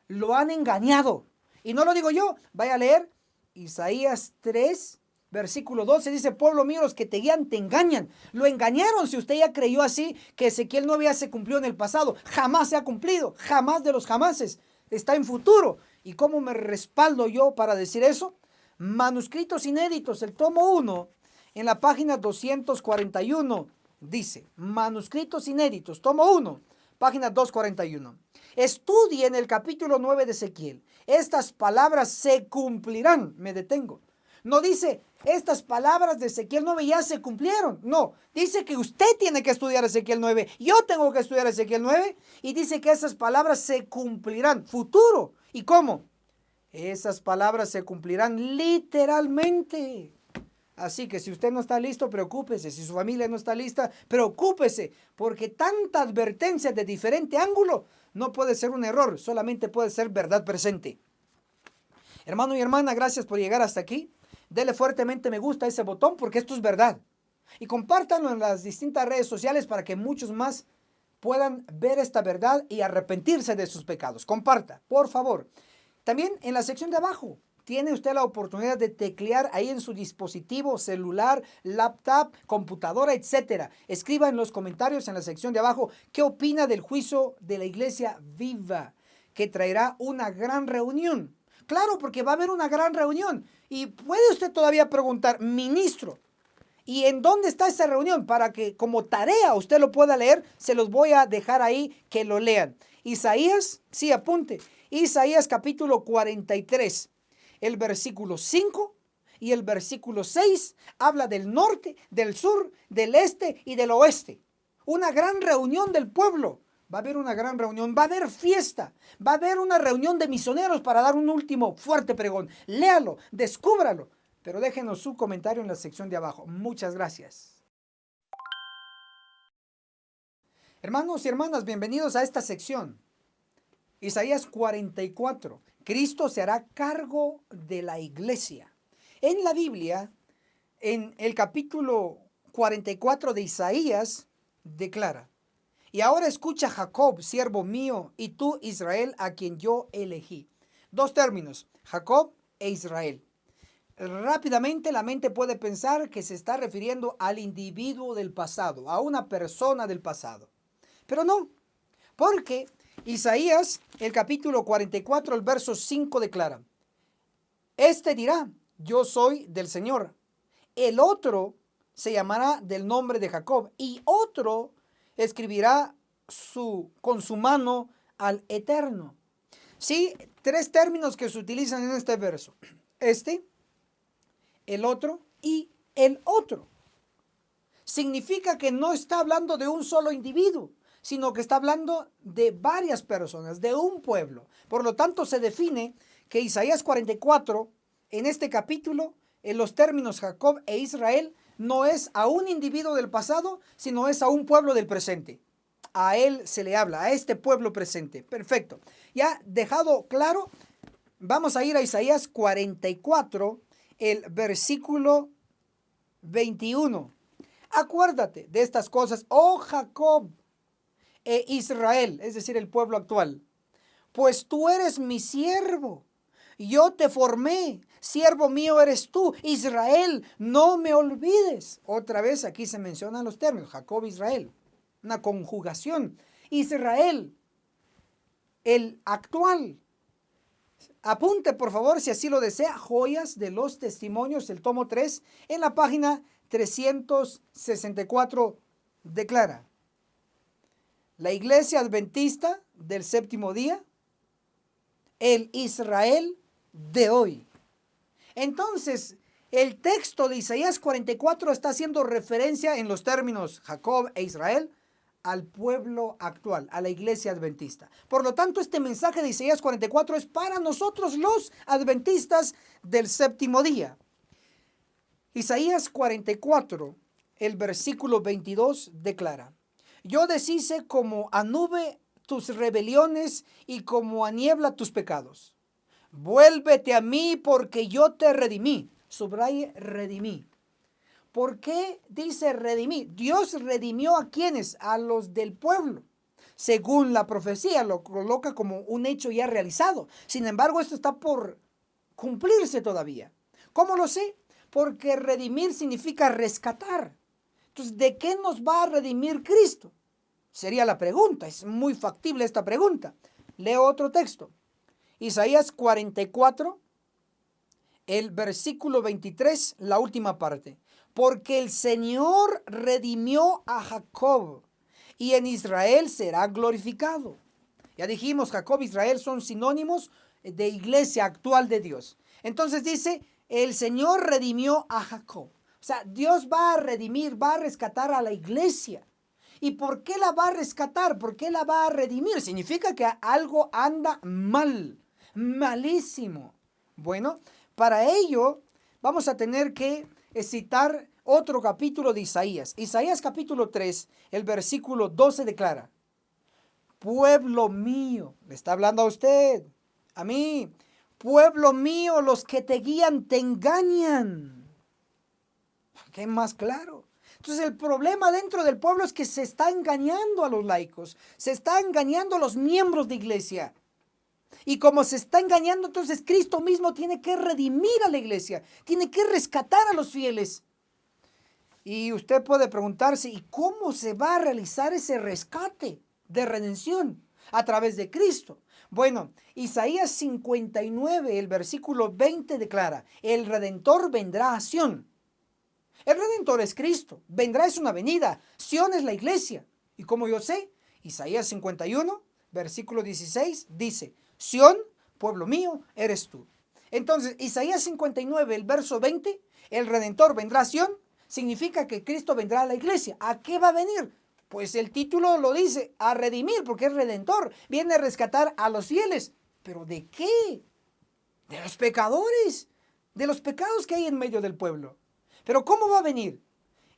Lo han engañado. Y no lo digo yo, vaya a leer Isaías 3, versículo 12, dice: pueblo mío, los que te guían te engañan. Lo engañaron si usted ya creyó así, que Ezequiel 9 ya se cumplió en el pasado. Jamás se ha cumplido, jamás de los jamases. Está en futuro. ¿Y cómo me respaldo yo para decir eso? Manuscritos inéditos, el tomo 1, en la página 241, dice, manuscritos inéditos, tomo 1, página 241. Estudie en el capítulo 9 de Ezequiel. Estas palabras se cumplirán. Me detengo. No dice, estas palabras de Ezequiel 9 ya se cumplieron. No, dice que usted tiene que estudiar Ezequiel 9. Yo tengo que estudiar Ezequiel 9. Y dice que esas palabras se cumplirán. Futuro. ¿Y cómo? Esas palabras se cumplirán literalmente. Así que si usted no está listo, preocúpese. Si su familia no está lista, preocúpese. Porque tanta advertencia de diferente ángulo no puede ser un error. Solamente puede ser verdad presente. Hermano y hermana, gracias por llegar hasta aquí. Dele fuertemente me gusta a ese botón porque esto es verdad. Y compártanlo en las distintas redes sociales para que muchos más puedan ver esta verdad y arrepentirse de sus pecados. Comparta, por favor. También en la sección de abajo tiene usted la oportunidad de teclear ahí en su dispositivo celular, laptop, computadora, etc. Escriba en los comentarios en la sección de abajo qué opina del juicio de la iglesia viva, que traerá una gran reunión. Claro, porque va a haber una gran reunión. Y puede usted todavía preguntar, ministro, ¿y en dónde está esa reunión? Para que como tarea usted lo pueda leer, se los voy a dejar ahí que lo lean. Isaías, sí, apunte. Isaías capítulo 43, el versículo 5 y el versículo 6 habla del norte, del sur, del este y del oeste. Una gran reunión del pueblo. Va a haber una gran reunión, va a haber fiesta, va a haber una reunión de misioneros para dar un último fuerte pregón. Léalo, descúbralo, pero déjenos su comentario en la sección de abajo. Muchas gracias. Hermanos y hermanas, bienvenidos a esta sección. Isaías 44. Cristo se hará cargo de la iglesia. En la Biblia, en el capítulo 44 de Isaías, declara: y ahora escucha, Jacob, siervo mío, y tú, Israel, a quien yo elegí. Dos términos, Jacob e Israel. Rápidamente la mente puede pensar que se está refiriendo al individuo del pasado, a una persona del pasado. Pero no, porque Isaías, el capítulo 44, el verso 5 declara: Este dirá, yo soy del Señor. El otro se llamará del nombre de Jacob, y otro escribirá con su mano al Eterno. Sí, tres términos que se utilizan en este verso. Este, el otro y el otro. Significa que no está hablando de un solo individuo, sino que está hablando de varias personas, de un pueblo. Por lo tanto, se define que Isaías 44, en este capítulo, en los términos Jacob e Israel, no es a un individuo del pasado, sino es a un pueblo del presente. A él se le habla, a este pueblo presente. Perfecto. Ya dejado claro, vamos a ir a Isaías 44, el versículo 21. Acuérdate de estas cosas, oh Jacob e Israel, es decir, el pueblo actual, pues tú eres mi siervo, yo te formé, siervo mío eres tú, Israel, no me olvides. Otra vez aquí se mencionan los términos, Jacob, Israel, una conjugación. Israel, el actual. Apunte, por favor, si así lo desea, Joyas de los Testimonios, el tomo 3, en la página 364 declara: la iglesia adventista del séptimo día, el Israel de hoy. Entonces, el texto de Isaías 44 está haciendo referencia en los términos Jacob e Israel al pueblo actual, a la iglesia adventista. Por lo tanto, este mensaje de Isaías 44 es para nosotros los adventistas del séptimo día. Isaías 44, el versículo 22 declara: yo deshice como a nube tus rebeliones y como a niebla tus pecados. Vuélvete a mí porque yo te redimí. Subraye redimí. ¿Por qué dice redimí? Dios redimió a quienes, a los del pueblo. Según la profecía, lo coloca como un hecho ya realizado. Sin embargo, esto está por cumplirse todavía. ¿Cómo lo sé? Porque redimir significa rescatar. Entonces, ¿de qué nos va a redimir Cristo? Sería la pregunta. Es muy factible esta pregunta. Leo otro texto. Isaías 44, el versículo 23, la última parte. Porque el Señor redimió a Jacob y en Israel será glorificado. Ya dijimos, Jacob e Israel son sinónimos de iglesia actual de Dios. Entonces dice, el Señor redimió a Jacob. O sea, Dios va a redimir, va a rescatar a la iglesia. ¿Y por qué la va a rescatar? ¿Por qué la va a redimir? Significa que algo anda mal, malísimo. Bueno, para ello vamos a tener que citar otro capítulo de Isaías. Isaías capítulo 3, el versículo 12 declara: pueblo mío, le está hablando a usted, a mí, pueblo mío, los que te guían te engañan. ¿Qué más claro? Entonces el problema dentro del pueblo es que se está engañando a los laicos, se está engañando a los miembros de iglesia. Y como se está engañando, entonces Cristo mismo tiene que redimir a la iglesia, tiene que rescatar a los fieles. Y usted puede preguntarse, ¿y cómo se va a realizar ese rescate de redención? A través de Cristo. Bueno, Isaías 59, el versículo 20 declara: el Redentor vendrá a Sión. El Redentor es Cristo, vendrá es una venida, Sión es la iglesia. Y como yo sé, Isaías 51, versículo 16 dice: Sión, pueblo mío, eres tú. Entonces, Isaías 59, el verso 20, el Redentor vendrá a Sión, significa que Cristo vendrá a la iglesia. ¿A qué va a venir? Pues el título lo dice, a redimir, porque es Redentor. Viene a rescatar a los fieles. ¿Pero de qué? De los pecadores, de los pecados que hay en medio del pueblo. ¿Pero cómo va a venir?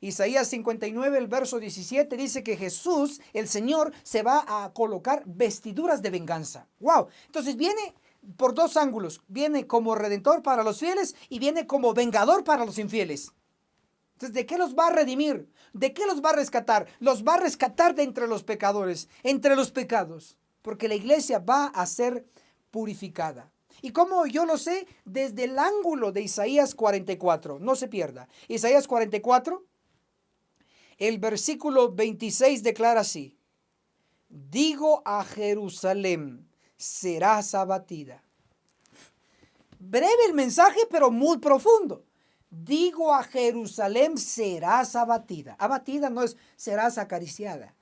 Isaías 59, el verso 17 dice que Jesús, el Señor, se va a colocar vestiduras de venganza. ¡Wow! Entonces viene por dos ángulos. Viene como redentor para los fieles y viene como vengador para los infieles. Entonces, ¿de qué los va a redimir? ¿De qué los va a rescatar? Los va a rescatar de entre los pecadores, entre los pecados. Porque la iglesia va a ser purificada. ¿Y cómo yo lo sé? Desde el ángulo de Isaías 44. No se pierda. Isaías 44, el versículo 26 declara así: digo a Jerusalén, serás abatida. Breve el mensaje, pero muy profundo. Digo a Jerusalén, serás abatida. Abatida no es serás acariciada.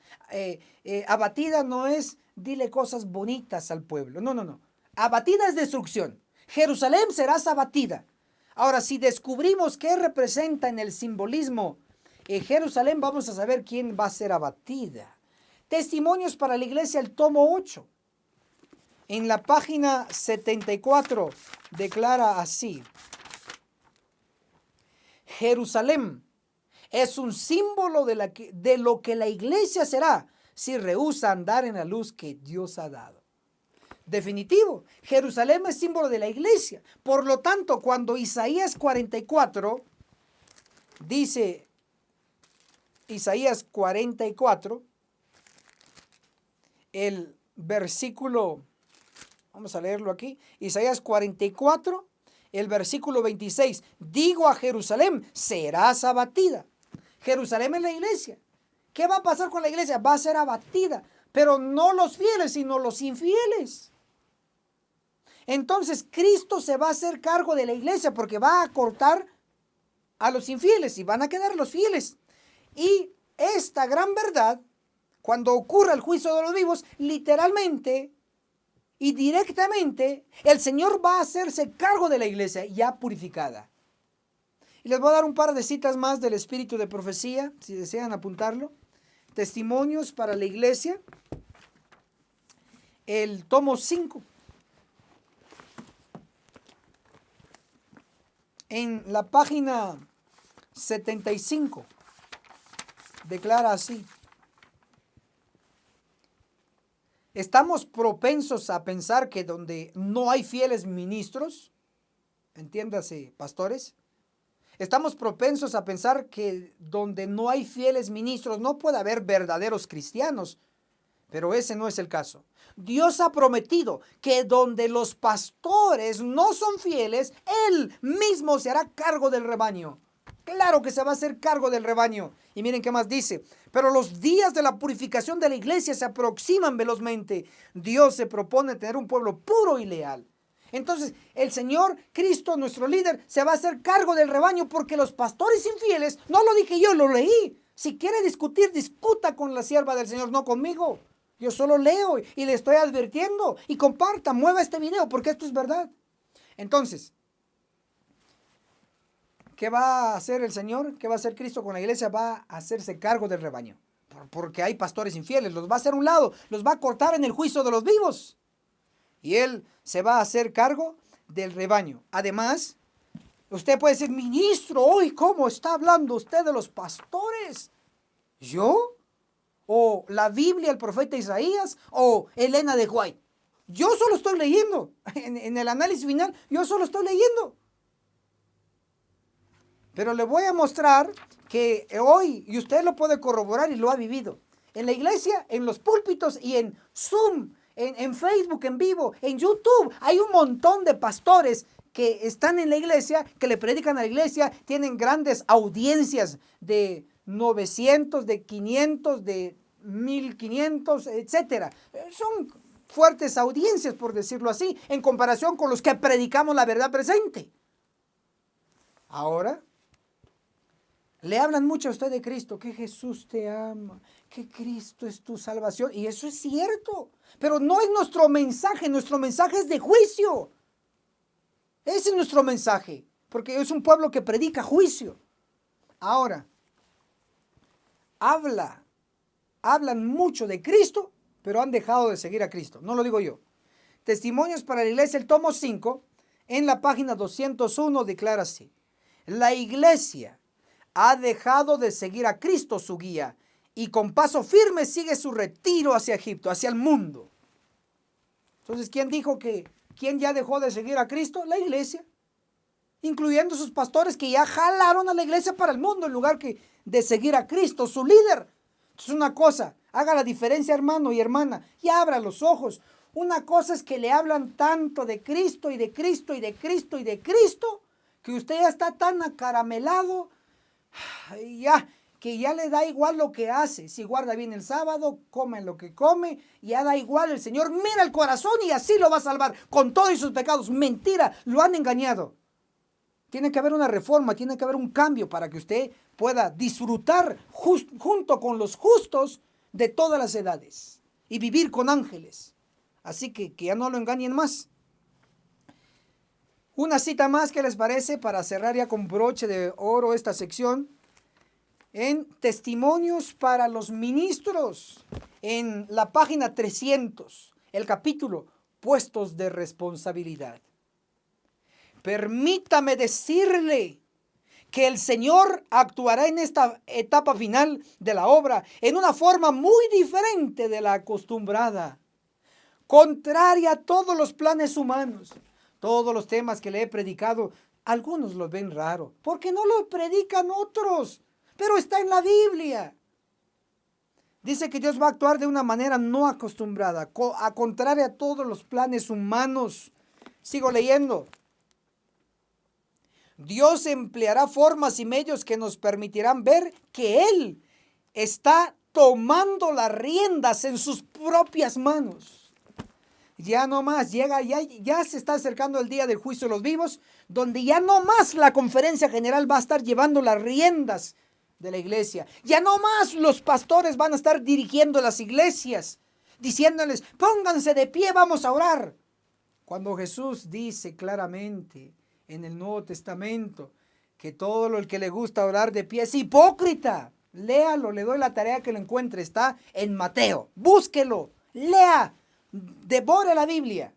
Abatida no es dile cosas bonitas al pueblo. No, no, no. Abatida es destrucción. Jerusalén serás abatida. Ahora, si descubrimos qué representa en el simbolismo Jerusalén, vamos a saber quién va a ser abatida. Testimonios para la iglesia, el tomo 8. En la página 74 declara así: Jerusalén es un símbolo de lo que la iglesia será si rehúsa andar en la luz que Dios ha dado. Definitivo, Jerusalén es símbolo de la iglesia. Por lo tanto, cuando Isaías 44 dice, Isaías 44, el versículo, vamos a leerlo aquí, Isaías 44, el versículo 26, digo a Jerusalén, serás abatida. Jerusalén es la iglesia. ¿Qué va a pasar con la iglesia? Va a ser abatida, pero no los fieles, sino los infieles. Entonces Cristo se va a hacer cargo de la iglesia porque va a cortar a los infieles y van a quedar los fieles. Y esta gran verdad, cuando ocurra el juicio de los vivos, literalmente y directamente, el Señor va a hacerse cargo de la iglesia ya purificada. Y les voy a dar un par de citas más del espíritu de profecía, si desean apuntarlo. Testimonios para la iglesia, el tomo 5. En la página 75 declara así: estamos propensos a pensar que donde no hay fieles ministros, entiéndase, pastores, estamos propensos a pensar que donde no hay fieles ministros no puede haber verdaderos cristianos, pero ese no es el caso. Dios ha prometido que donde los pastores no son fieles, Él mismo se hará cargo del rebaño. Claro que se va a hacer cargo del rebaño. Y miren qué más dice: pero los días de la purificación de la iglesia se aproximan velozmente. Dios se propone tener un pueblo puro y leal. Entonces, el Señor Cristo, nuestro líder, se va a hacer cargo del rebaño porque los pastores infieles, no lo dije yo, lo leí. Si quiere discutir, discuta con la sierva del Señor, no conmigo. Yo solo leo y le estoy advirtiendo. Y comparta, mueva este video porque esto es verdad. Entonces, ¿qué va a hacer el Señor? ¿Qué va a hacer Cristo con la iglesia? Va a hacerse cargo del rebaño. Porque hay pastores infieles, los va a hacer a un lado, los va a cortar en el juicio de los vivos. Y Él se va a hacer cargo del rebaño. Además, usted puede decir, ministro, hoy ¿cómo está hablando usted de los pastores? ¿Yo? ¿O la Biblia, el profeta Isaías? ¿O Elena de White? Yo solo estoy leyendo. En el análisis final, yo solo estoy leyendo. Pero le voy a mostrar que hoy, y usted lo puede corroborar y lo ha vivido, en la iglesia, en los púlpitos y en Zoom, en Facebook en vivo, en YouTube, hay un montón de pastores que están en la iglesia, que le predican a la iglesia, tienen grandes audiencias de 900, de 500, de 1500, etcétera. Son fuertes audiencias, por decirlo así, en comparación con los que predicamos la verdad presente. Ahora, le hablan mucho a usted de Cristo, que Jesús te ama, que Cristo es tu salvación. Y eso es cierto, pero no es nuestro mensaje es de juicio. Ese es nuestro mensaje, porque es un pueblo que predica juicio. Ahora, hablan mucho de Cristo, pero han dejado de seguir a Cristo. No lo digo yo. Testimonios para la iglesia, el tomo 5, en la página 201 declara así: la iglesia ha dejado de seguir a Cristo su guía y con paso firme sigue su retiro hacia Egipto, hacia el mundo. Entonces, ¿quién ya dejó de seguir a Cristo? La iglesia, incluyendo sus pastores que ya jalaron a la iglesia para el mundo en lugar de seguir a Cristo, su líder. Entonces, una cosa, haga la diferencia, hermano y hermana, y abra los ojos. Una cosa es que le hablan tanto de Cristo y de Cristo y de Cristo y de Cristo, que usted ya está tan acaramelado, ya, que ya le da igual lo que hace. Si guarda bien el sábado, come lo que come, ya da igual. El Señor mira el corazón y así lo va a salvar con todos sus pecados. Mentira, lo han engañado. Tiene que haber una reforma, tiene que haber un cambio para que usted pueda disfrutar junto con los justos de todas las edades y vivir con ángeles. Así que ya no lo engañen más. Una cita más, ¿qué les parece? Para cerrar ya con broche de oro esta sección. En Testimonios para los Ministros, en la página 300, el capítulo Puestos de Responsabilidad. Permítame decirle que el Señor actuará en esta etapa final de la obra en una forma muy diferente de la acostumbrada, contraria a todos los planes humanos. Todos los temas que le he predicado, algunos los ven raro, porque no lo predican otros, pero está en la Biblia. Dice que Dios va a actuar de una manera no acostumbrada, a contraria a todos los planes humanos. Sigo leyendo. Dios empleará formas y medios que nos permitirán ver que Él está tomando las riendas en sus propias manos. Ya no más, ya se está acercando el día del juicio de los vivos, donde ya no más la conferencia general va a estar llevando las riendas de la iglesia. Ya no más los pastores van a estar dirigiendo las iglesias, diciéndoles, pónganse de pie, vamos a orar. Cuando Jesús dice claramente en el Nuevo Testamento que todo el que le gusta orar de pie es hipócrita. Léalo, le doy la tarea que lo encuentre, está en Mateo. Búsquelo, lea. Devore la Biblia.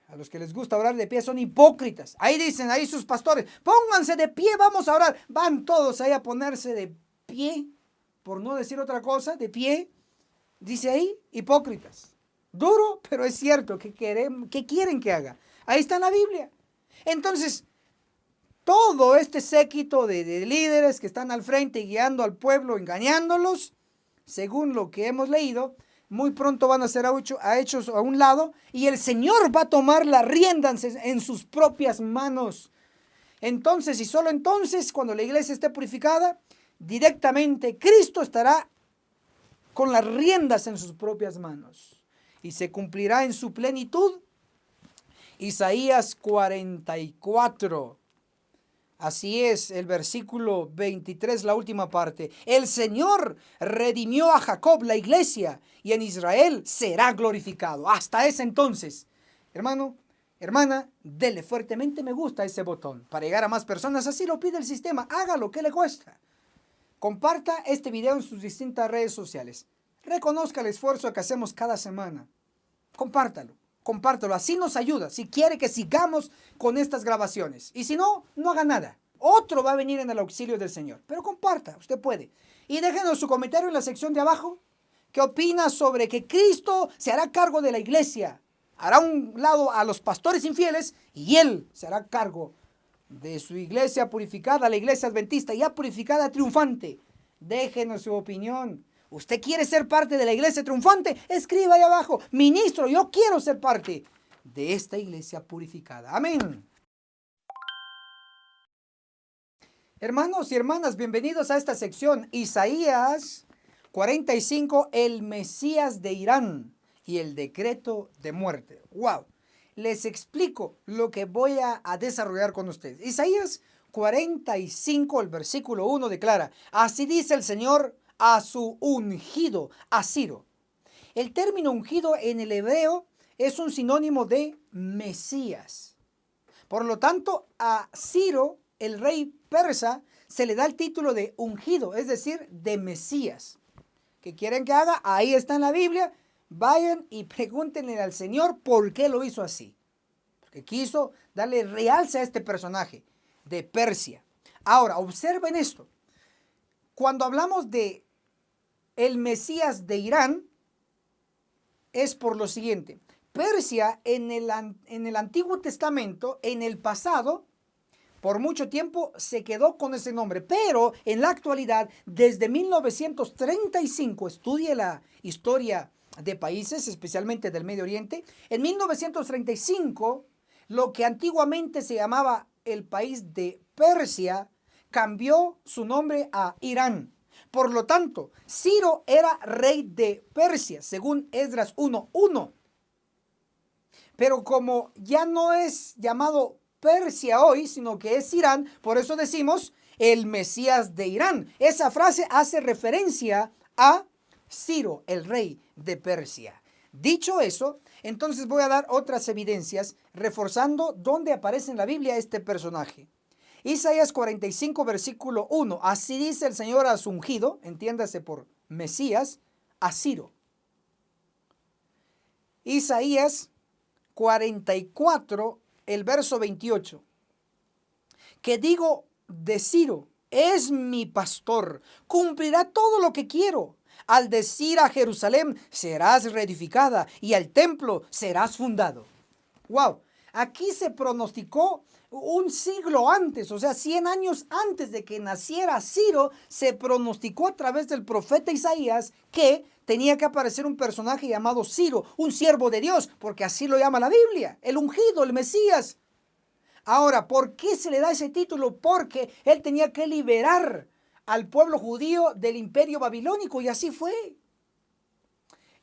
A los que les gusta orar de pie son hipócritas. Ahí dicen, ahí sus pastores, pónganse de pie, vamos a orar. Van todos ahí a ponerse de pie, por no decir otra cosa, de pie. Dice ahí, hipócritas. Duro, pero es cierto. ¿Qué quieren que haga? Ahí está en la Biblia. Entonces, todo este séquito de líderes que están al frente guiando al pueblo, engañándolos, según lo que hemos leído, muy pronto van a ser hechos a un lado y el Señor va a tomar la rienda en sus propias manos. Entonces y solo entonces, cuando la iglesia esté purificada, directamente Cristo estará con las riendas en sus propias manos y se cumplirá en su plenitud Isaías 44. Así es, el versículo 23, la última parte. El Señor redimió a Jacob, la iglesia, y en Israel será glorificado. Hasta ese entonces, hermano, hermana, dele fuertemente me gusta a ese botón para llegar a más personas. Así lo pide el sistema. Hágalo, ¿qué le cuesta? Comparta este video en sus distintas redes sociales. Reconozca el esfuerzo que hacemos cada semana. Compártalo. Compártelo, así nos ayuda, si quiere que sigamos con estas grabaciones. Y si no, no haga nada. Otro va a venir en el auxilio del Señor. Pero comparta, usted puede. Y déjenos su comentario en la sección de abajo. ¿Qué opina sobre que Cristo se hará cargo de la iglesia? Hará un lado a los pastores infieles y Él se hará cargo de su iglesia purificada, la iglesia adventista ya purificada, triunfante. Déjenos su opinión. ¿Usted quiere ser parte de la iglesia triunfante? Escriba ahí abajo, ministro, yo quiero ser parte de esta iglesia purificada. Amén. Hermanos y hermanas, bienvenidos a esta sección. Isaías 45, el Mesías de Irán y el decreto de muerte. ¡Wow! Les explico lo que voy a desarrollar con ustedes. Isaías 45, el versículo 1 declara, así dice el Señor a su ungido, a Ciro. El término ungido en el hebreo es un sinónimo de Mesías. Por lo tanto, a Ciro, el rey persa, se le da el título de ungido, es decir, de Mesías. ¿Qué quieren que haga? Ahí está en la Biblia. Vayan y pregúntenle al Señor por qué lo hizo así. Porque quiso darle realce a este personaje de Persia. Ahora, observen esto. Cuando hablamos de el Mesías de Irán, es por lo siguiente. Persia en el Antiguo Testamento, en el pasado, por mucho tiempo se quedó con ese nombre. Pero en la actualidad, desde 1935, estudie la historia de países, especialmente del Medio Oriente. En 1935, lo que antiguamente se llamaba el país de Persia, cambió su nombre a Irán. Por lo tanto, Ciro era rey de Persia, según Esdras 1:1. Pero como ya no es llamado Persia hoy, sino que es Irán, por eso decimos el Mesías de Irán. Esa frase hace referencia a Ciro, el rey de Persia. Dicho eso, entonces voy a dar otras evidencias reforzando dónde aparece en la Biblia este personaje. Isaías 45, versículo 1. Así dice el Señor a su ungido, entiéndase por Mesías, a Ciro. Isaías 44, el verso 28. Que digo de Ciro, es mi pastor, cumplirá todo lo que quiero. Al decir a Jerusalén, serás reedificada, y al templo serás fundado. Wow, aquí se pronosticó un siglo antes, o sea, 100 años antes de que naciera Ciro, se pronosticó a través del profeta Isaías que tenía que aparecer un personaje llamado Ciro, un siervo de Dios, porque así lo llama la Biblia, el ungido, el Mesías. Ahora, ¿por qué se le da ese título? Porque él tenía que liberar al pueblo judío del imperio babilónico, y así fue.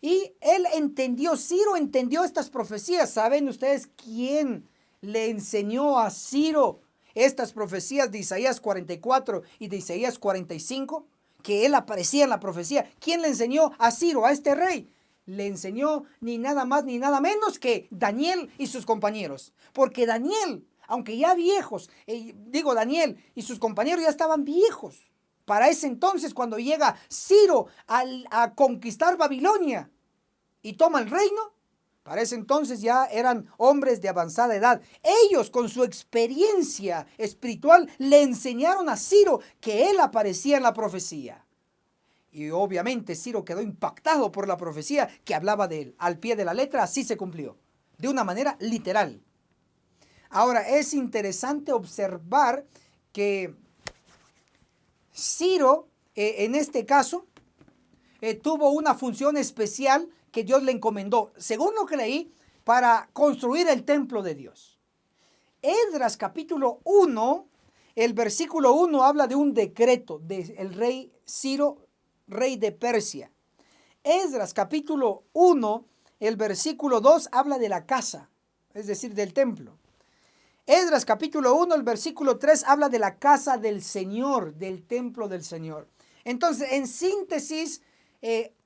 Y él entendió, Ciro entendió estas profecías. ¿Saben ustedes quién le enseñó a Ciro estas profecías de Isaías 44 y de Isaías 45? Que él aparecía en la profecía. ¿Quién le enseñó a Ciro, a este rey? Le enseñó ni nada más ni nada menos que Daniel y sus compañeros. Porque Daniel, aunque ya viejos, Daniel y sus compañeros ya estaban viejos. Para ese entonces, cuando llega Ciro a conquistar Babilonia y toma el reino, para ese entonces ya eran hombres de avanzada edad. Ellos, con su experiencia espiritual, le enseñaron a Ciro que él aparecía en la profecía. Y obviamente Ciro quedó impactado por la profecía que hablaba de él. Al pie de la letra, así se cumplió, de una manera literal. Ahora, es interesante observar que Ciro, en este caso, tuvo una función especial que Dios le encomendó, según lo que leí, para construir el templo de Dios. Esdras capítulo 1, el versículo 1 habla de un decreto del rey Ciro, rey de Persia. Esdras capítulo 1, el versículo 2 habla de la casa, es decir, del templo. Esdras capítulo 1, el versículo 3 habla de la casa del Señor, del templo del Señor. Entonces, en síntesis,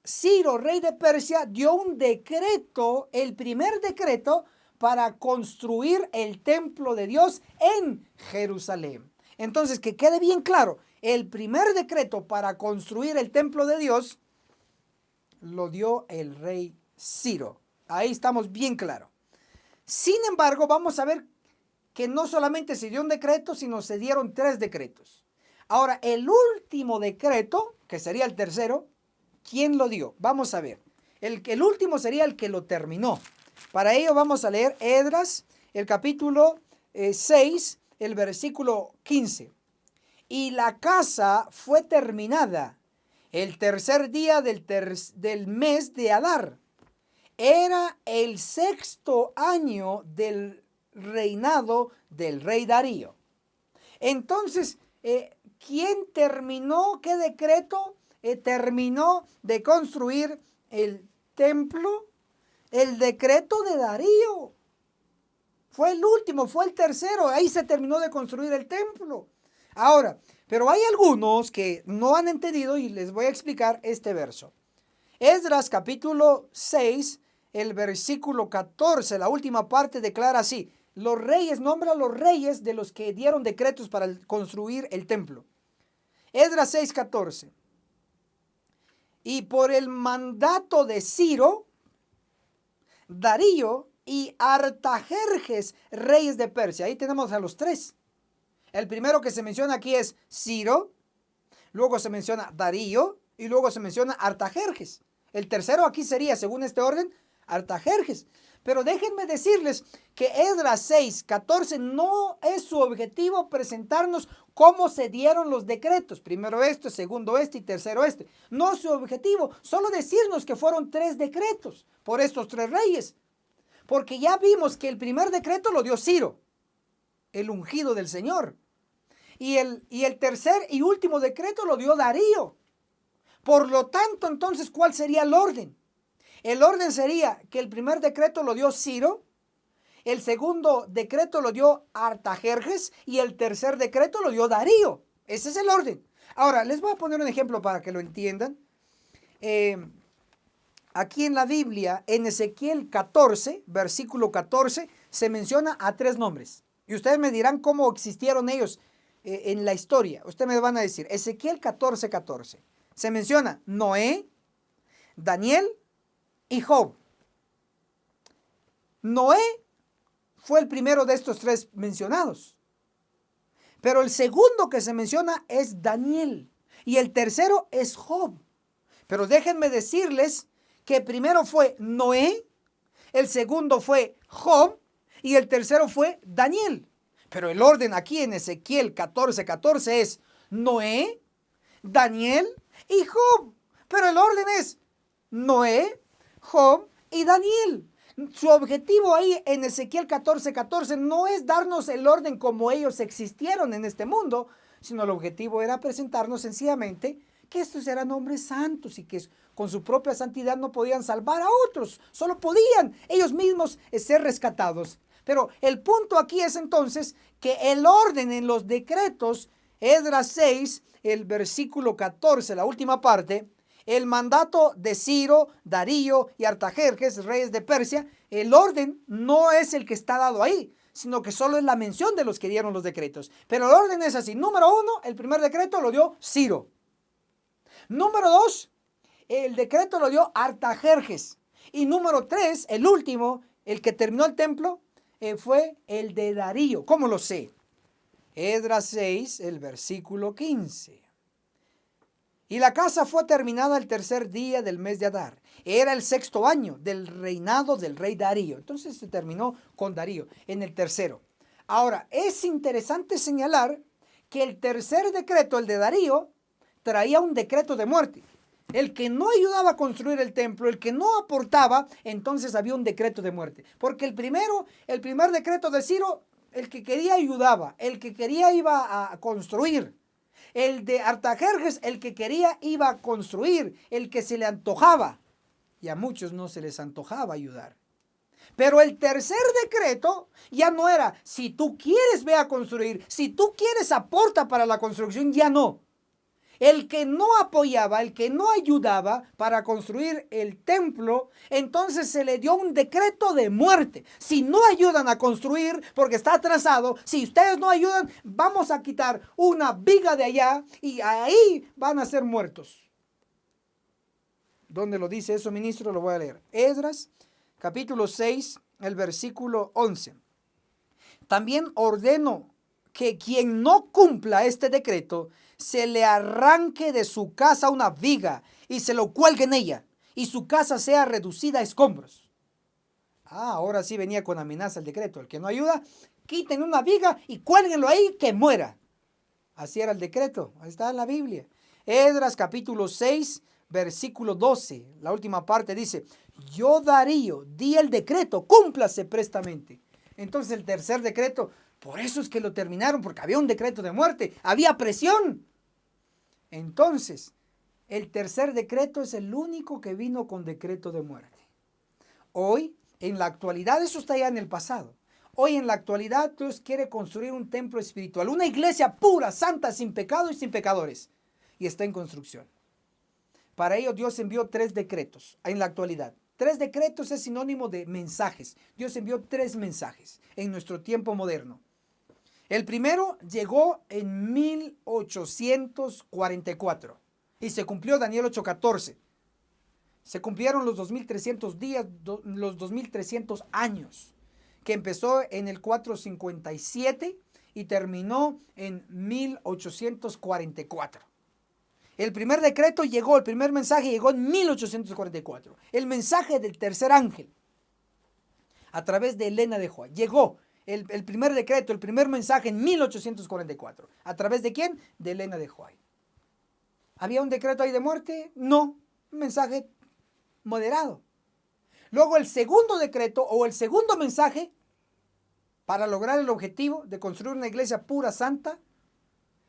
Ciro, rey de Persia, dio un decreto, el primer decreto para construir el templo de Dios en Jerusalén. Entonces, que quede bien claro, el primer decreto para construir el templo de Dios lo dio el rey Ciro. Ahí estamos bien claros. Sin embargo, vamos a ver que no solamente se dio un decreto, sino se dieron 3 decretos. Ahora, el último decreto, que sería el tercero, ¿quién lo dio? Vamos a ver. El último sería el que lo terminó. Para ello vamos a leer Esdras, el capítulo 6, el versículo 15. Y la casa fue terminada el tercer día del mes de Adar. Era el 6º año del reinado del rey Darío. Entonces, ¿quién terminó? ¿Qué decreto terminó de construir el templo? El decreto de Darío. Fue el último, fue el tercero. Ahí se terminó de construir el templo. Ahora, pero hay algunos que no han entendido y les voy a explicar este verso. Esdras capítulo 6, el versículo 14, la última parte declara así. Los reyes, nombra a los reyes de los que dieron decretos para construir el templo. Esdras 6:14. Y por el mandato de Ciro, Darío y Artajerjes, reyes de Persia. Ahí tenemos a los 3. El primero que se menciona aquí es Ciro, luego se menciona Darío y luego se menciona Artajerjes. El tercero aquí sería, según este orden, Artajerjes. Pero déjenme decirles que Esdras 6:14 no es su objetivo presentarnos cómo se dieron los decretos. Primero este, segundo este y tercero este. No es su objetivo, solo decirnos que fueron 3 decretos por estos 3 reyes. Porque ya vimos que el primer decreto lo dio Ciro, el ungido del Señor. Y el tercer y último decreto lo dio Darío. Por lo tanto, entonces, ¿cuál sería el orden? El orden sería que el primer decreto lo dio Ciro, el segundo decreto lo dio Artajerjes y el tercer decreto lo dio Darío. Ese es el orden. Ahora, les voy a poner un ejemplo para que lo entiendan. Aquí en la Biblia, en Ezequiel 14, versículo 14, se menciona a 3 nombres. Y ustedes me dirán cómo existieron ellos en la historia. Ustedes me van a decir, Ezequiel 14, 14. Se menciona Noé, Daniel y Job. Noé fue el primero de estos 3 mencionados. Pero el segundo que se menciona es Daniel. Y el tercero es Job. Pero déjenme decirles que primero fue Noé, el segundo fue Job y el tercero fue Daniel. Pero el orden aquí en Ezequiel 14, 14 es Noé, Daniel y Job. Pero el orden es Noé, Job y Daniel. Su objetivo ahí en Ezequiel 14, 14 no es darnos el orden como ellos existieron en este mundo, sino el objetivo era presentarnos sencillamente que estos eran hombres santos y que con su propia santidad no podían salvar a otros, solo podían ellos mismos ser rescatados. Pero el punto aquí es entonces que el orden en los decretos, Esdras 6, el versículo 14, la última parte, el mandato de Ciro, Darío y Artajerjes, reyes de Persia, el orden no es el que está dado ahí, sino que solo es la mención de los que dieron los decretos. Pero el orden es así. Número 1, el primer decreto lo dio Ciro. Número 2, el decreto lo dio Artajerjes. Y número 3, el último, el que terminó el templo, fue el de Darío. ¿Cómo lo sé? Esdras 6, el versículo 15. Y la casa fue terminada el tercer día del mes de Adar. Era el 6º año del reinado del rey Darío. Entonces se terminó con Darío en el tercero. Ahora, es interesante señalar que el tercer decreto, el de Darío, traía un decreto de muerte. El que no ayudaba a construir el templo, el que no aportaba, entonces había un decreto de muerte. Porque el primer decreto de Ciro, el que quería ayudaba, el que quería iba a construir. El de Artajerjes, el que quería iba a construir, el que se le antojaba. Y a muchos no se les antojaba ayudar. Pero el tercer decreto ya no era, si tú quieres ve a construir, si tú quieres aporta para la construcción, ya no. El que no apoyaba, el que no ayudaba para construir el templo, entonces se le dio un decreto de muerte. Si no ayudan a construir porque está atrasado, si ustedes no ayudan, vamos a quitar una viga de allá y ahí van a ser muertos. ¿Dónde lo dice eso, ministro? Lo voy a leer. Esdras, capítulo 6, el versículo 11. También ordeno que quien no cumpla este decreto, se le arranque de su casa una viga y se lo cuelgue en ella, y su casa sea reducida a escombros. Ahora sí venía con amenaza el decreto. El que no ayuda, quiten una viga y cuélguenlo ahí, que muera. Así era el decreto. Ahí está en la Biblia. Esdras capítulo 6, versículo 12. La última parte dice, yo Darío di el decreto, cúmplase prestamente. Entonces el tercer decreto, por eso es que lo terminaron, porque había un decreto de muerte, había presión. Entonces, el tercer decreto es el único que vino con decreto de muerte. Hoy, en la actualidad, eso está ya en el pasado. Hoy en la actualidad Dios quiere construir un templo espiritual, una iglesia pura, santa, sin pecado y sin pecadores. Y está en construcción. Para ello Dios envió 3 decretos en la actualidad. 3 decretos es sinónimo de mensajes. Dios envió 3 mensajes en nuestro tiempo moderno. El primero llegó en 1844 y se cumplió Daniel 8:14. Se cumplieron los 2300 días, los 2300 años, que empezó en el 457 y terminó en 1844. El primer decreto llegó, el primer mensaje llegó en 1844. El mensaje del tercer ángel, a través de Elena de White, llegó. El primer decreto, el primer mensaje en 1844. ¿A través de quién? De Elena de White. ¿Había un decreto ahí de muerte? No. Un mensaje moderado. Luego el segundo decreto o el segundo mensaje para lograr el objetivo de construir una iglesia pura, santa,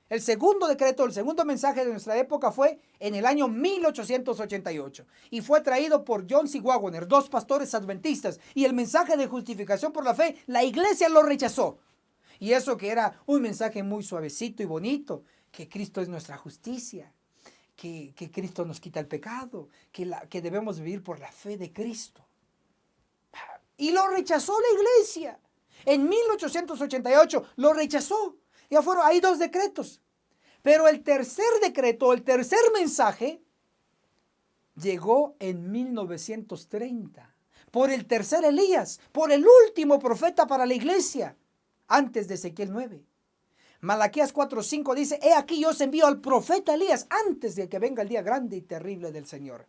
El segundo decreto, el segundo mensaje de nuestra época fue en el año 1888 y fue traído por John C. Waggoner, dos pastores adventistas, y el mensaje de justificación por la fe, la iglesia lo rechazó. Y eso que era un mensaje muy suavecito y bonito, que Cristo es nuestra justicia, que Cristo nos quita el pecado, que debemos vivir por la fe de Cristo. Y lo rechazó la iglesia. En 1888 lo rechazó. Ya fueron, hay dos decretos. Pero el tercer decreto, el tercer mensaje, llegó en 1930. Por el tercer Elías, por el último profeta para la iglesia, antes de Ezequiel 9. Malaquías 4:5 dice, he aquí yo os envío al profeta Elías antes de que venga el día grande y terrible del Señor.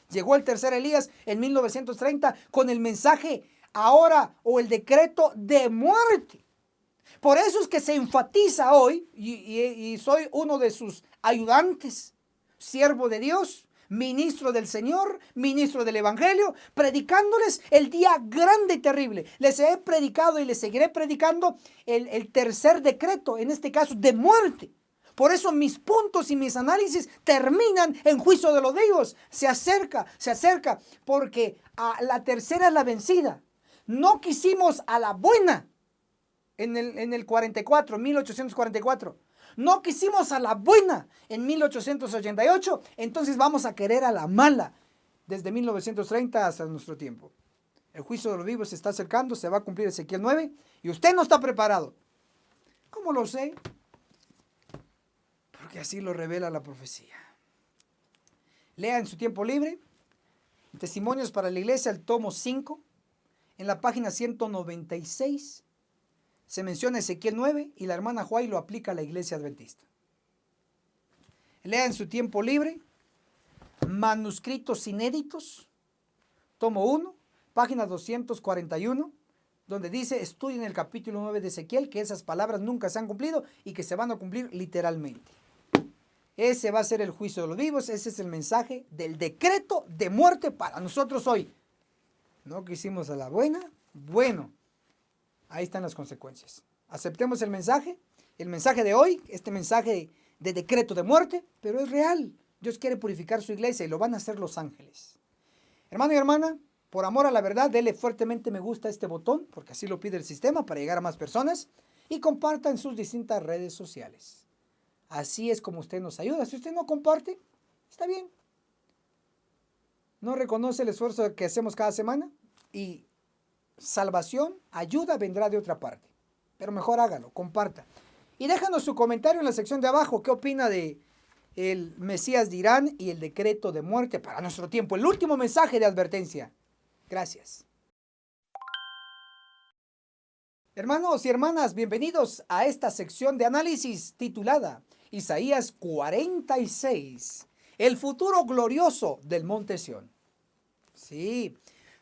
Llegó el tercer Elías en 1930 con el mensaje ahora o el decreto de muerte. Por eso es que se enfatiza hoy, y soy uno de sus ayudantes, siervo de Dios, ministro del Señor, ministro del Evangelio, predicándoles el día grande y terrible. Les he predicado y les seguiré predicando el tercer decreto, en este caso de muerte. Por eso mis puntos y mis análisis terminan en juicio de los vivos. Se acerca, porque a la tercera es la vencida. No quisimos a la buena en el 44, 1844. No quisimos a la buena en 1888, entonces vamos a querer a la mala desde 1930 hasta nuestro tiempo. El juicio de los vivos se está acercando, se va a cumplir Ezequiel 9 y usted no está preparado. ¿Cómo lo sé? Porque así lo revela la profecía. Lea en su tiempo libre Testimonios para la Iglesia, el tomo 5, en la página 196. Se menciona Ezequiel 9 y la hermana Juay lo aplica a la iglesia adventista. Lea en su tiempo libre Manuscritos Inéditos, tomo 1, página 241, donde dice, estudien el capítulo 9 de Ezequiel, que esas palabras nunca se han cumplido y que se van a cumplir literalmente. Ese va a ser el juicio de los vivos, ese es el mensaje del decreto de muerte para nosotros hoy. No quisimos a la buena, bueno. Ahí están las consecuencias. Aceptemos el mensaje de hoy, este mensaje de decreto de muerte, pero es real. Dios quiere purificar su iglesia y lo van a hacer los ángeles. Hermano y hermana, por amor a la verdad, dele fuertemente me gusta a este botón, porque así lo pide el sistema para llegar a más personas, y comparta en sus distintas redes sociales. Así es como usted nos ayuda. Si usted no comparte, está bien. No reconoce el esfuerzo que hacemos cada semana y salvación, ayuda vendrá de otra parte. Pero mejor hágalo, comparta. Y déjanos su comentario en la sección de abajo. ¿Qué opina de el Mesías de Irán y el decreto de muerte para nuestro tiempo? El último mensaje de advertencia. Gracias. Hermanos y hermanas, bienvenidos a esta sección de análisis titulada Isaías 46. El futuro glorioso del monte Sión. Sí,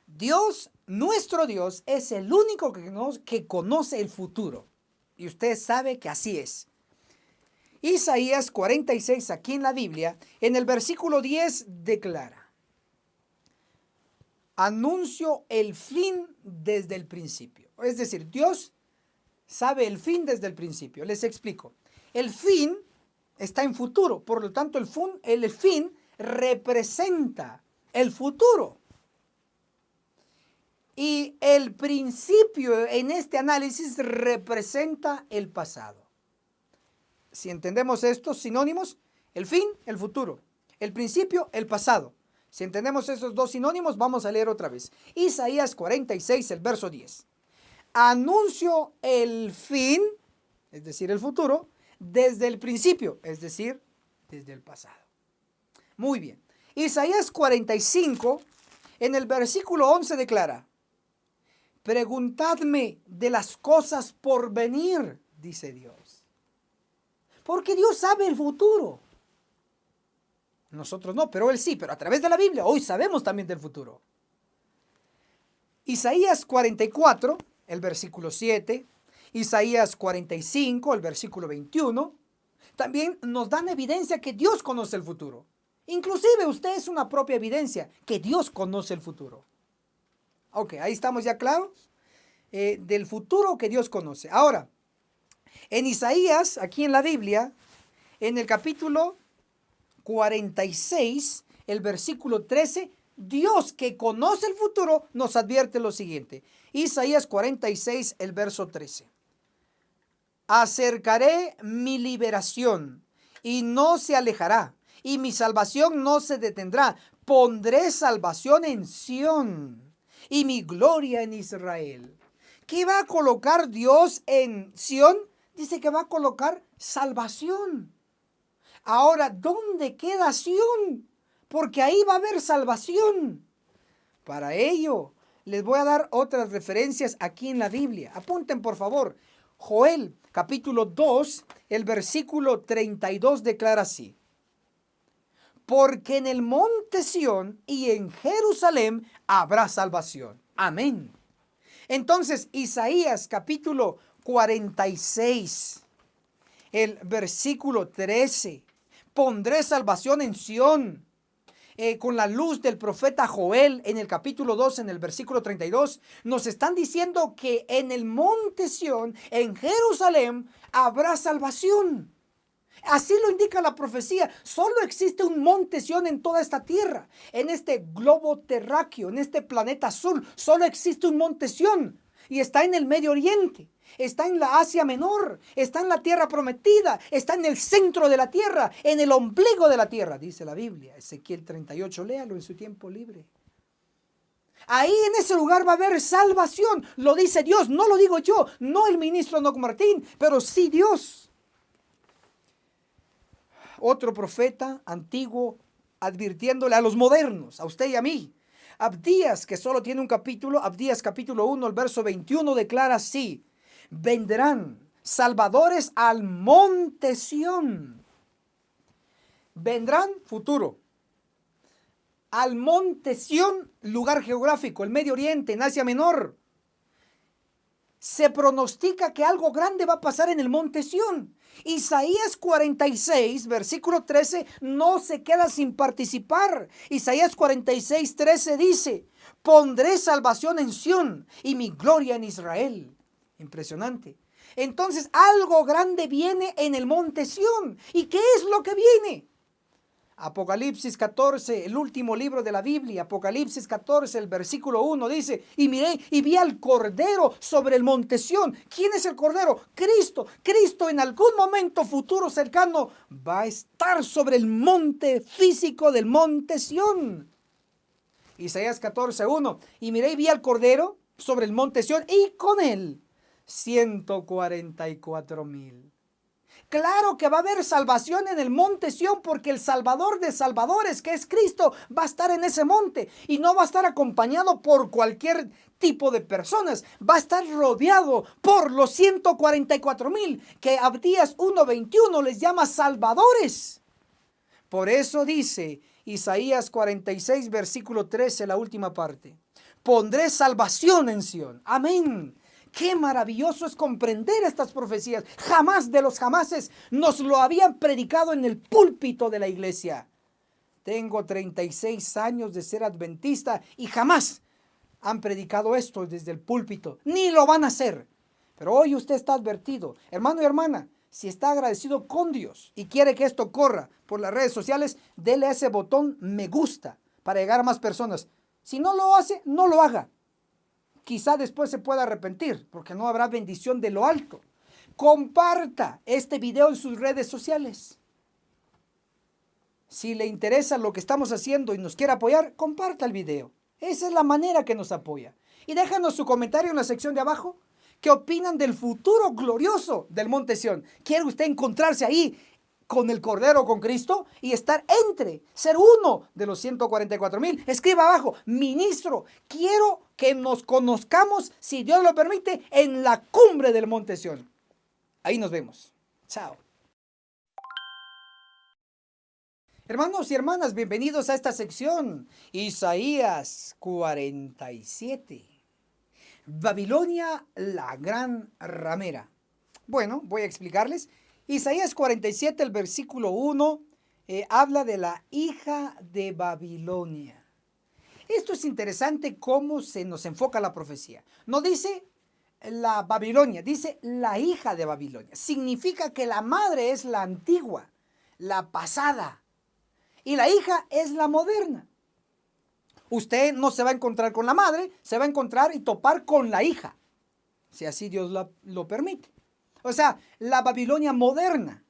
Dios, nuestro Dios, es el único que conoce el futuro. Y usted sabe que así es. Isaías 46, aquí en la Biblia, en el versículo 10 declara: anuncio el fin desde el principio. Es decir, Dios sabe el fin desde el principio. Les explico. El fin está en futuro, por lo tanto el fin representa el futuro. Y el principio en este análisis representa el pasado. Si entendemos estos sinónimos, el fin, el futuro, el principio, el pasado. Si entendemos esos dos sinónimos, vamos a leer otra vez. Isaías 46, el verso 10. Anuncio el fin, es decir, el futuro, desde el principio, es decir, desde el pasado. Muy bien. Isaías 45, en el versículo 11 declara: preguntadme de las cosas por venir, dice Dios. Porque Dios sabe el futuro. Nosotros no, pero Él sí, pero a través de la Biblia hoy sabemos también del futuro. Isaías 44, el versículo 7, Isaías 45, el versículo 21, también nos dan evidencia que Dios conoce el futuro. Inclusive usted es una propia evidencia que Dios conoce el futuro. Ok, ahí estamos ya claros del futuro que Dios conoce. Ahora, en Isaías, aquí en la Biblia, En el capítulo 46, el versículo 13, Dios, que conoce el futuro, nos advierte lo siguiente. Isaías 46, el verso 13. Acercaré mi liberación y no se alejará, y mi salvación no se detendrá. Pondré salvación en Sión y mi gloria en Israel. ¿Qué va a colocar Dios en Sión? Dice que va a colocar salvación. Ahora, ¿dónde queda Sión? Porque ahí va a haber salvación. Para ello, les voy a dar otras referencias aquí en la Biblia. Apunten, por favor. Joel, capítulo 2, el versículo 32 declara así. Porque en el monte Sión y en Jerusalén habrá salvación. Amén. Entonces, Isaías, capítulo 46, el versículo 13. Pondré salvación en Sión. Con la luz del profeta Joel en el capítulo 2, en el versículo 32, nos están diciendo que en el monte Sión, en Jerusalén, habrá salvación. Así lo indica la profecía. Solo existe un monte Sión en toda esta tierra. En este globo terráqueo, en este planeta azul, solo existe un monte Sión. Y está en el Medio Oriente. Está en la Asia Menor, está en la tierra prometida, está en el centro de la tierra, en el ombligo de la tierra, dice la Biblia. Ezequiel 38, léalo en su tiempo libre. Ahí en ese lugar va a haber salvación, lo dice Dios, no lo digo yo, no el ministro Enoc Martín, pero sí Dios. Otro profeta antiguo advirtiéndole a los modernos, a usted y a mí. Abdías, que solo tiene un capítulo, Abdías capítulo 1, el verso 21 declara así. Vendrán salvadores al monte Sión. Vendrán, futuro. Al monte Sión, lugar geográfico, el Medio Oriente, en Asia Menor. Se pronostica que algo grande va a pasar en el monte Sión. Isaías 46, versículo 13, no se queda sin participar. Isaías 46, 13 dice, pondré salvación en Sión y mi gloria en Israel. Impresionante. Entonces algo grande viene en el monte Sión. ¿Y qué es lo que viene? Apocalipsis 14, el último libro de la Biblia, Apocalipsis 14, el versículo 1 dice, y miré y vi al Cordero sobre el monte Sión. ¿Quién es el Cordero? Cristo. Cristo en algún momento futuro cercano va a estar sobre el monte físico del monte Sión. Isaías 14, 1, y miré y vi al Cordero sobre el monte Sión y con él 144,000. Claro que va a haber salvación en el monte Sión porque el Salvador de salvadores, que es Cristo, va a estar en ese monte y no va a estar acompañado por cualquier tipo de personas. Va a estar rodeado por los 144,000 que Abdías 1:21 les llama salvadores. Por eso dice Isaías 46, versículo 13, la última parte. Pondré salvación en Sión. Amén. Qué maravilloso es comprender estas profecías. Jamás de los jamases nos lo habían predicado en el púlpito de la iglesia. Tengo 36 años de ser adventista y jamás han predicado esto desde el púlpito. Ni lo van a hacer. Pero hoy usted está advertido. Hermano y hermana, si está agradecido con Dios y quiere que esto corra por las redes sociales, dele a ese botón me gusta para llegar a más personas. Si no lo hace, no lo haga. Quizá después se pueda arrepentir, porque no habrá bendición de lo alto. Comparta este video en sus redes sociales. Si le interesa lo que estamos haciendo y nos quiere apoyar, comparta el video. Esa es la manera que nos apoya. Y déjanos su comentario en la sección de abajo. ¿Qué opinan del futuro glorioso del monte Sión? ¿Quiere usted encontrarse ahí con el Cordero, con Cristo, y estar ser uno de los 144,000? Escriba abajo, ministro, quiero que nos conozcamos, si Dios lo permite, en la cumbre del monte Sión. Ahí nos vemos. Chao. Hermanos y hermanas, bienvenidos a esta sección. Isaías 47. Babilonia, la gran ramera. Bueno, voy a explicarles. Isaías 47, el versículo 1, habla de la hija de Babilonia. Esto es interesante cómo se nos enfoca la profecía. No dice la Babilonia, dice la hija de Babilonia. Significa que la madre es la antigua. la pasada. Y la hija es la moderna. Usted no se va a encontrar con la madre, se va a encontrar y topar con la hija, si así Dios lo permite. O sea, la Babilonia moderna.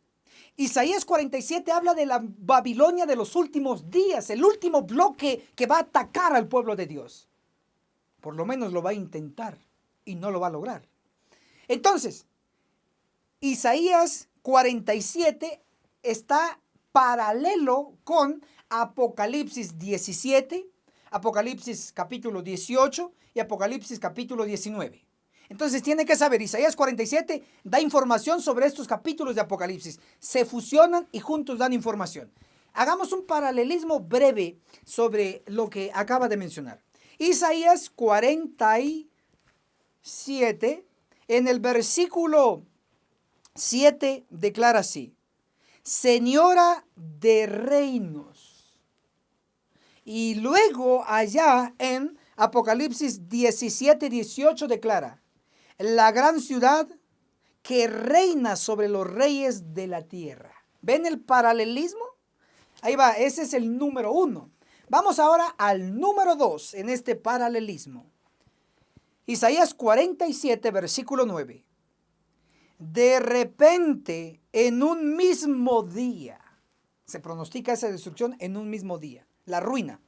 Isaías 47 habla de la Babilonia de los últimos días, el último bloque que va a atacar al pueblo de Dios. Por lo menos lo va a intentar y no lo va a lograr. Entonces, Isaías 47 está paralelo con Apocalipsis 17, Apocalipsis capítulo 18 y Apocalipsis capítulo 19. Entonces tiene que saber, Isaías 47 da información sobre estos capítulos de Apocalipsis. Se fusionan y juntos dan información. Hagamos un paralelismo breve sobre lo que acaba de mencionar. Isaías 47, en el versículo 7 declara así: Señora de reinos. Y luego allá en Apocalipsis 17, 18 declara: la gran ciudad que reina sobre los reyes de la tierra. ¿Ven el paralelismo? Ahí va, ese es el número 1. Vamos ahora al número 2 en este paralelismo. Isaías 47, versículo 9. De repente, en un mismo día, se pronostica esa destrucción en un mismo día, la ruina.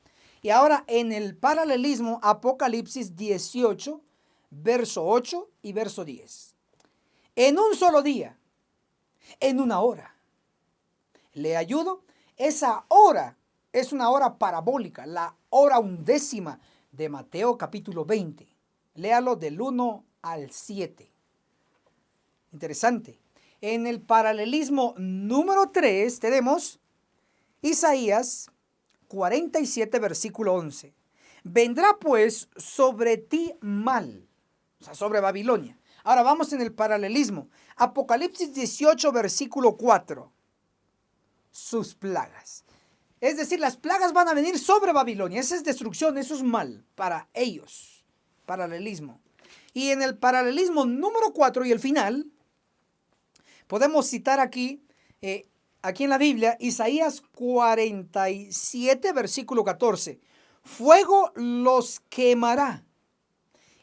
Y ahora en el paralelismo, Apocalipsis 18, verso 8 y verso 10. En un solo día, en una hora. ¿Le ayudo? Esa hora es una hora parabólica, la hora undécima de Mateo capítulo 20. Léalo del 1 al 7. Interesante. En el paralelismo número 3 tenemos Isaías 47, versículo 11. Vendrá pues sobre ti mal, o sea, sobre Babilonia. Ahora vamos en el paralelismo. Apocalipsis 18, versículo 4. Sus plagas. Es decir, las plagas van a venir sobre Babilonia. Esa es destrucción, eso es mal para ellos. Paralelismo. Y en el paralelismo número 4 y el final, podemos citar aquí en la Biblia, Isaías 47, versículo 14. Fuego los quemará.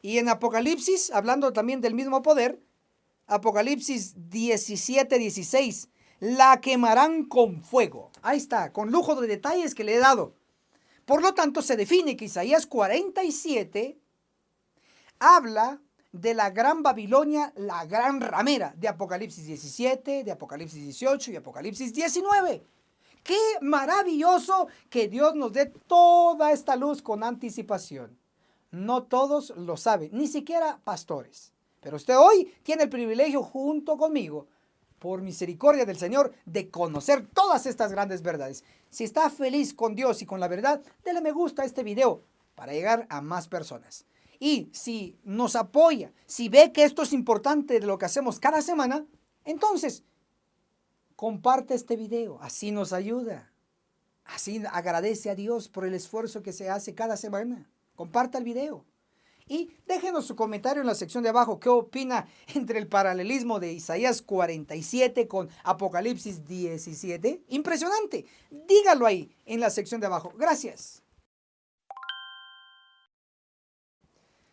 Y en Apocalipsis, hablando también del mismo poder, Apocalipsis 17, 16. La quemarán con fuego. Ahí está, con lujo de detalles que le he dado. Por lo tanto, se define que Isaías 47 habla de la gran Babilonia, la gran ramera de Apocalipsis 17, de Apocalipsis 18 y Apocalipsis 19. ¡Qué maravilloso que Dios nos dé toda esta luz con anticipación! No todos lo saben, ni siquiera pastores. Pero usted hoy tiene el privilegio junto conmigo, por misericordia del Señor, de conocer todas estas grandes verdades. Si está feliz con Dios y con la verdad, dele me gusta a este video para llegar a más personas. Y si nos apoya, si ve que esto es importante de lo que hacemos cada semana, entonces comparte este video, así nos ayuda. Así agradece a Dios por el esfuerzo que se hace cada semana. Comparta el video. Y déjenos su comentario en la sección de abajo. ¿Qué opina entre el paralelismo de Isaías 47 con Apocalipsis 17? Impresionante. Dígalo ahí en la sección de abajo. Gracias.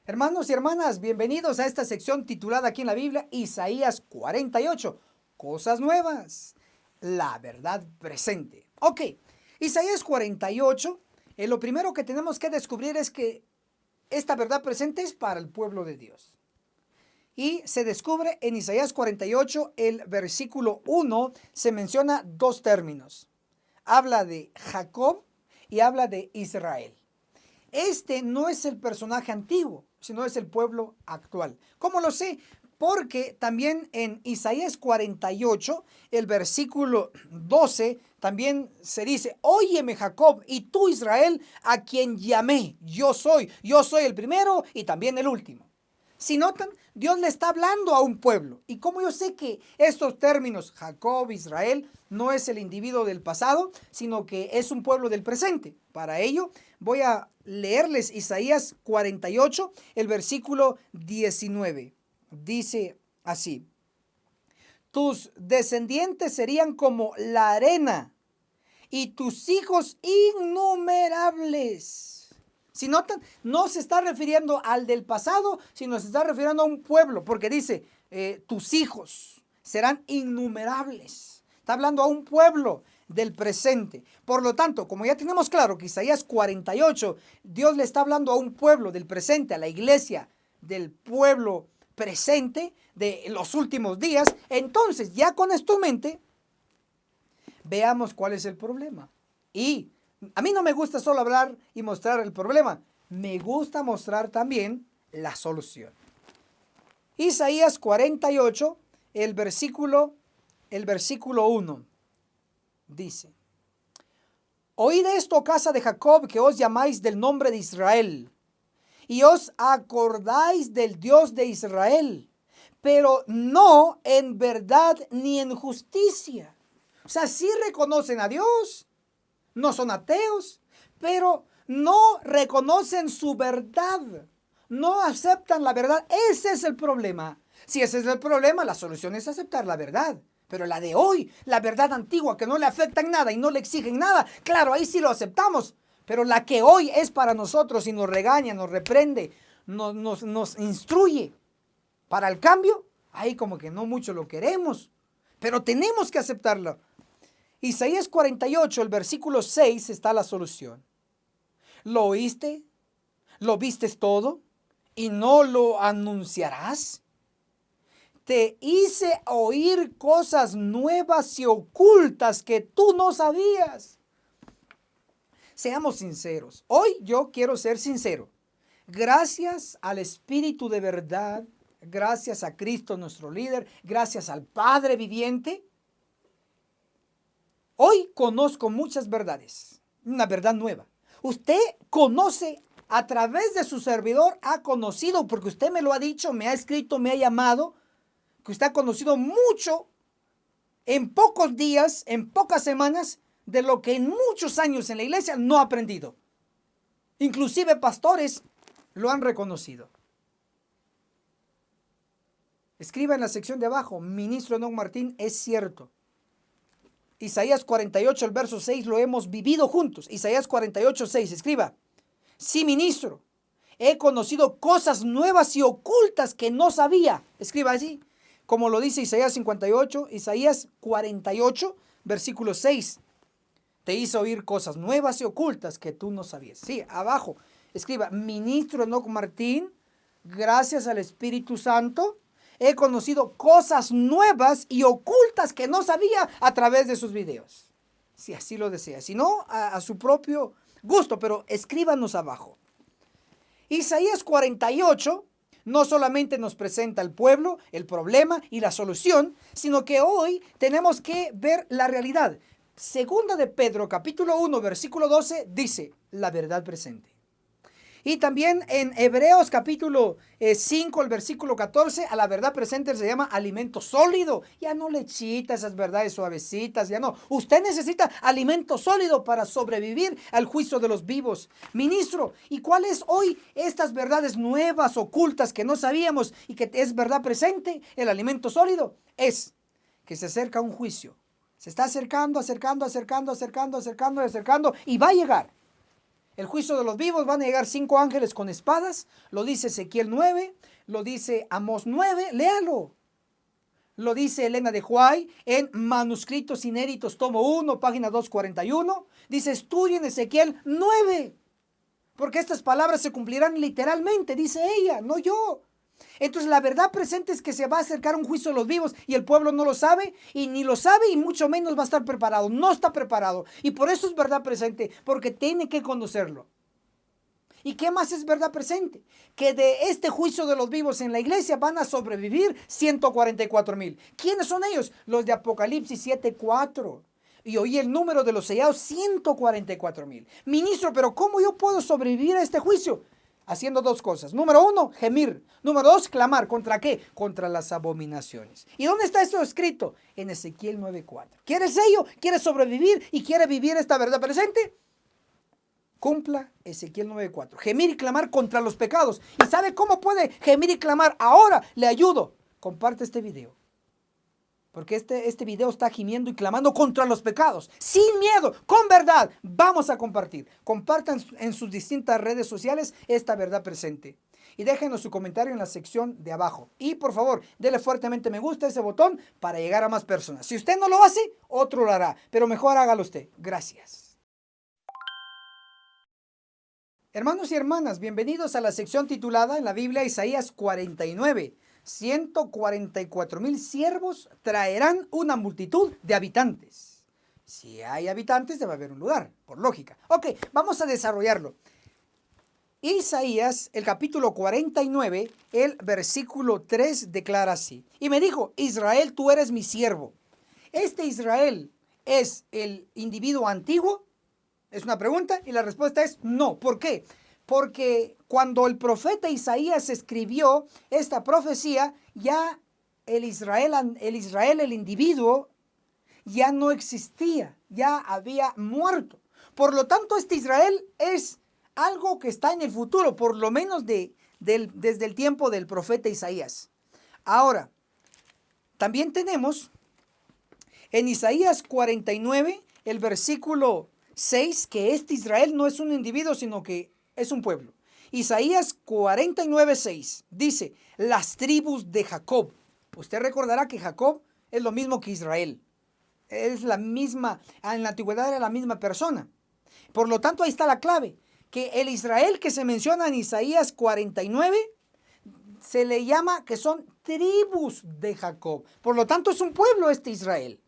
Hermanos y hermanas, bienvenidos a esta sección titulada aquí en la Biblia, Isaías 48. Cosas nuevas. La verdad presente. Ok, Isaías 48. Lo primero que tenemos que descubrir es que esta verdad presente es para el pueblo de Dios. Y se descubre en Isaías 48, el versículo 1, se menciona dos términos. Habla de Jacob y habla de Israel. Este no es el personaje antiguo, sino es el pueblo actual. ¿Cómo lo sé? Porque también en Isaías 48, el versículo 12, también se dice: óyeme Jacob y tú Israel, a quien llamé, yo soy el primero y también el último. Si notan, Dios le está hablando a un pueblo. Y como yo sé que estos términos, Jacob, Israel, no es el individuo del pasado, sino que es un pueblo del presente. Para ello, voy a leerles Isaías 48, el versículo 19. Dice así: tus descendientes serían como la arena y tus hijos innumerables. Si notan, no se está refiriendo al del pasado, sino se está refiriendo a un pueblo, porque dice, tus hijos serán innumerables. Está hablando a un pueblo del presente. Por lo tanto, como ya tenemos claro que Isaías 48, Dios le está hablando a un pueblo del presente, a la iglesia del pueblo presente de los últimos días. Entonces, ya con esto en mente, veamos cuál es el problema. Y a mí no me gusta solo hablar y mostrar el problema, me gusta mostrar también la solución. Isaías 48, el versículo 1, dice: Oíd esto, casa de Jacob, que os llamáis del nombre de Israel, y os acordáis del Dios de Israel, pero no en verdad ni en justicia. O sea, sí reconocen a Dios, no son ateos, pero no reconocen su verdad, no aceptan la verdad. Ese es el problema. Si ese es el problema, la solución es aceptar la verdad. Pero la de hoy, la verdad antigua, que no le afecta en nada y no le exigen nada, claro, ahí sí lo aceptamos. Pero la que hoy es para nosotros y nos regaña, nos reprende, nos instruye para el cambio, ahí como que no mucho lo queremos. Pero tenemos que aceptarlo. Isaías 48, el versículo 6, está la solución. ¿Lo oíste? ¿Lo vistes todo? ¿Y no lo anunciarás? Te hice oír cosas nuevas y ocultas que tú no sabías. Seamos sinceros. Hoy yo quiero ser sincero. Gracias al Espíritu de verdad, gracias a Cristo nuestro líder, gracias al Padre viviente, hoy conozco muchas verdades, una verdad nueva. Usted conoce a través de su servidor, ha conocido, porque usted me lo ha dicho, me ha escrito, me ha llamado, que usted ha conocido mucho en pocos días, en pocas semanas, de lo que en muchos años en la iglesia no ha aprendido. Inclusive pastores lo han reconocido. Escriba en la sección de abajo, ministro Enoc Martín, es cierto. Isaías 48, el verso 6, lo hemos vivido juntos. Isaías 48, 6, escriba. Sí, ministro, he conocido cosas nuevas y ocultas que no sabía. Escriba así, como lo dice Isaías 58, Isaías 48, versículo 6. Te hizo oír cosas nuevas y ocultas que tú no sabías. Sí, abajo, escriba, ministro Enoc Martín, gracias al Espíritu Santo, he conocido cosas nuevas y ocultas que no sabía a través de sus videos. Si así lo desea. Si no, a su propio gusto, pero escríbanos abajo. Isaías 48 no solamente nos presenta el pueblo, el problema y la solución, sino que hoy tenemos que ver la realidad. Segunda de Pedro, capítulo 1, versículo 12, dice la verdad presente. Y también en Hebreos capítulo 5, el versículo 14, a la verdad presente se llama alimento sólido. Ya no lechita, esas verdades suavecitas, ya no. Usted necesita alimento sólido para sobrevivir al juicio de los vivos. Ministro, ¿y cuáles hoy estas verdades nuevas, ocultas, que no sabíamos y que es verdad presente? El alimento sólido es que se acerca un juicio. Se está acercando y va a llegar. El juicio de los vivos, van a llegar 5 ángeles con espadas, lo dice Ezequiel 9, lo dice Amós 9, léalo. Lo dice Elena de Huay en Manuscritos Inéditos, tomo 1, página 241. Dice, estudien Ezequiel 9, porque estas palabras se cumplirán literalmente, dice ella, no yo. Entonces la verdad presente es que se va a acercar un juicio de los vivos y el pueblo no lo sabe y ni lo sabe y mucho menos va a estar preparado. No está preparado y por eso es verdad presente, porque tiene que conocerlo. ¿Y qué más es verdad presente? Que de este juicio de los vivos en la iglesia van a sobrevivir 144,000. ¿Quiénes son ellos? Los de Apocalipsis 7:4. Y oí el número de los sellados, 144,000. Ministro, pero ¿cómo yo puedo sobrevivir a este juicio? Haciendo 2 cosas. Número 1, gemir. Número 2, clamar. ¿Contra qué? Contra las abominaciones. ¿Y dónde está esto escrito? En Ezequiel 9:4. ¿Quiere el sello? ¿Quiere sobrevivir? ¿Y quiere vivir esta verdad presente? Cumpla Ezequiel 9:4. Gemir y clamar contra los pecados. ¿Y sabe cómo puede gemir y clamar? Ahora le ayudo. Comparte este video. Porque este video está gimiendo y clamando contra los pecados. Sin miedo, con verdad. Vamos a compartir. Compartan en sus distintas redes sociales esta verdad presente. Y déjenos su comentario en la sección de abajo. Y por favor, dele fuertemente me gusta a ese botón para llegar a más personas. Si usted no lo hace, otro lo hará. Pero mejor hágalo usted. Gracias. Hermanos y hermanas, bienvenidos a la sección titulada en la Biblia Isaías 49. 144,000 siervos traerán una multitud de habitantes. Si hay habitantes, debe haber un lugar, por lógica. Ok, vamos a desarrollarlo. Isaías, el capítulo 49, el versículo 3 declara así. Y me dijo, Israel, tú eres mi siervo. ¿Este Israel es el individuo antiguo? Es una pregunta y la respuesta es no. ¿Por qué? Porque cuando el profeta Isaías escribió esta profecía, ya el Israel, el individuo, ya no existía, ya había muerto. Por lo tanto, este Israel es algo que está en el futuro, por lo menos desde el tiempo del profeta Isaías. Ahora, también tenemos en Isaías 49, el versículo 6, que este Israel no es un individuo, sino que es un pueblo. Isaías 49, 6 dice, las tribus de Jacob. Usted recordará que Jacob es lo mismo que Israel. Es la misma, en la antigüedad era la misma persona. Por lo tanto, ahí está la clave, que el Israel que se menciona en Isaías 49 se le llama que son tribus de Jacob. Por lo tanto, es un pueblo este Israel.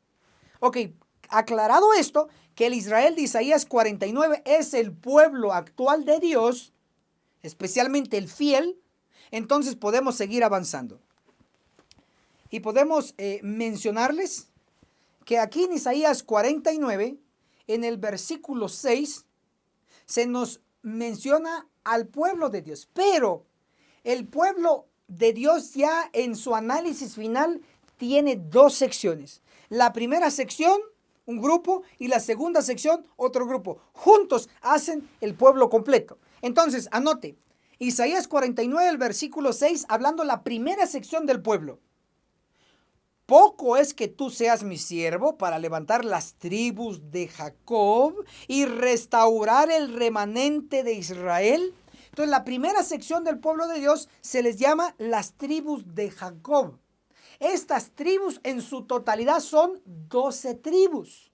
Ok, aclarado esto, que el Israel de Isaías 49 es el pueblo actual de Dios, especialmente el fiel, entonces podemos seguir avanzando. Y podemos mencionarles que aquí en Isaías 49, en el versículo 6, se nos menciona al pueblo de Dios. Pero el pueblo de Dios ya en su análisis final tiene dos secciones. La primera sección, un grupo, y la segunda sección, otro grupo. Juntos hacen el pueblo completo. Entonces, anote, Isaías 49, el versículo 6, hablando la primera sección del pueblo. Poco es que tú seas mi siervo para levantar las tribus de Jacob y restaurar el remanente de Israel. Entonces, la primera sección del pueblo de Dios se les llama las tribus de Jacob. Estas tribus en su totalidad son 12 tribus.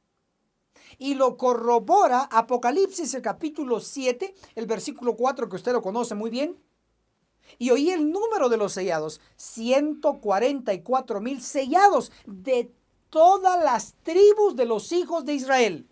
Y lo corrobora Apocalipsis, el capítulo 7, el versículo 4, que usted lo conoce muy bien. Y oí el número de los sellados, 144,000 sellados de todas las tribus de los hijos de Israel.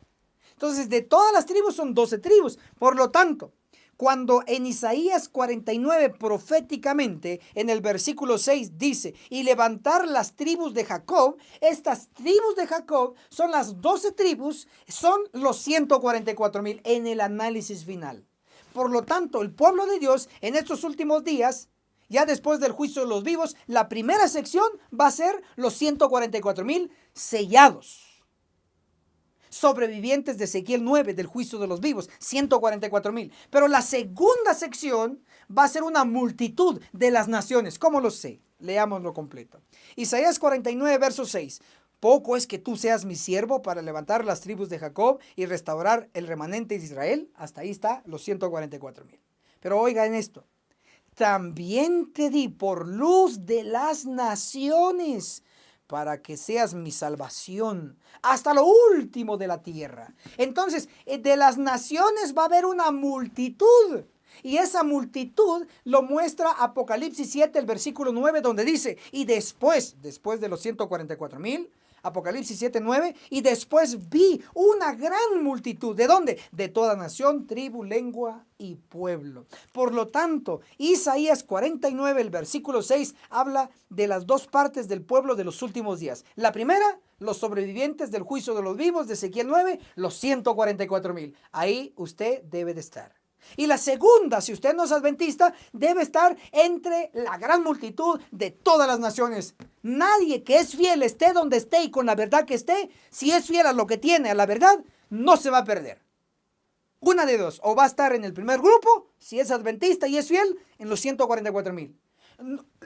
Entonces, de todas las tribus son 12 tribus. Por lo tanto, cuando en Isaías 49 proféticamente en el versículo 6 dice, y levantar las tribus de Jacob, estas tribus de Jacob son las 12 tribus, son los 144,000 en el análisis final. Por lo tanto, el pueblo de Dios en estos últimos días, ya después del juicio de los vivos, la primera sección va a ser los 144,000 sellados. Sobrevivientes de Ezequiel 9 del juicio de los vivos, 144,000. Pero la segunda sección va a ser una multitud de las naciones. ¿Cómo lo sé? Leámoslo completo. Isaías 49, verso 6. Poco es que tú seas mi siervo para levantar las tribus de Jacob y restaurar el remanente de Israel. Hasta ahí está los 144,000. Pero oigan esto. También te di por luz de las naciones, para que seas mi salvación hasta lo último de la tierra. Entonces, de las naciones va a haber una multitud. Y esa multitud lo muestra Apocalipsis 7, el versículo 9, donde dice, y después de los 144,000, Apocalipsis 7, 9, y después vi una gran multitud. ¿De dónde? De toda nación, tribu, lengua y pueblo. Por lo tanto, Isaías 49, el versículo 6, habla de las dos partes del pueblo de los últimos días. La primera, los sobrevivientes del juicio de los vivos de Ezequiel 9, los 144,000. Ahí usted debe de estar. Y la segunda, si usted no es adventista, debe estar entre la gran multitud de todas las naciones. Nadie que es fiel, esté donde esté y con la verdad que esté, si es fiel a lo que tiene, a la verdad, no se va a perder. Una de dos, o va a estar en el primer grupo, si es adventista y es fiel, en los 144,000.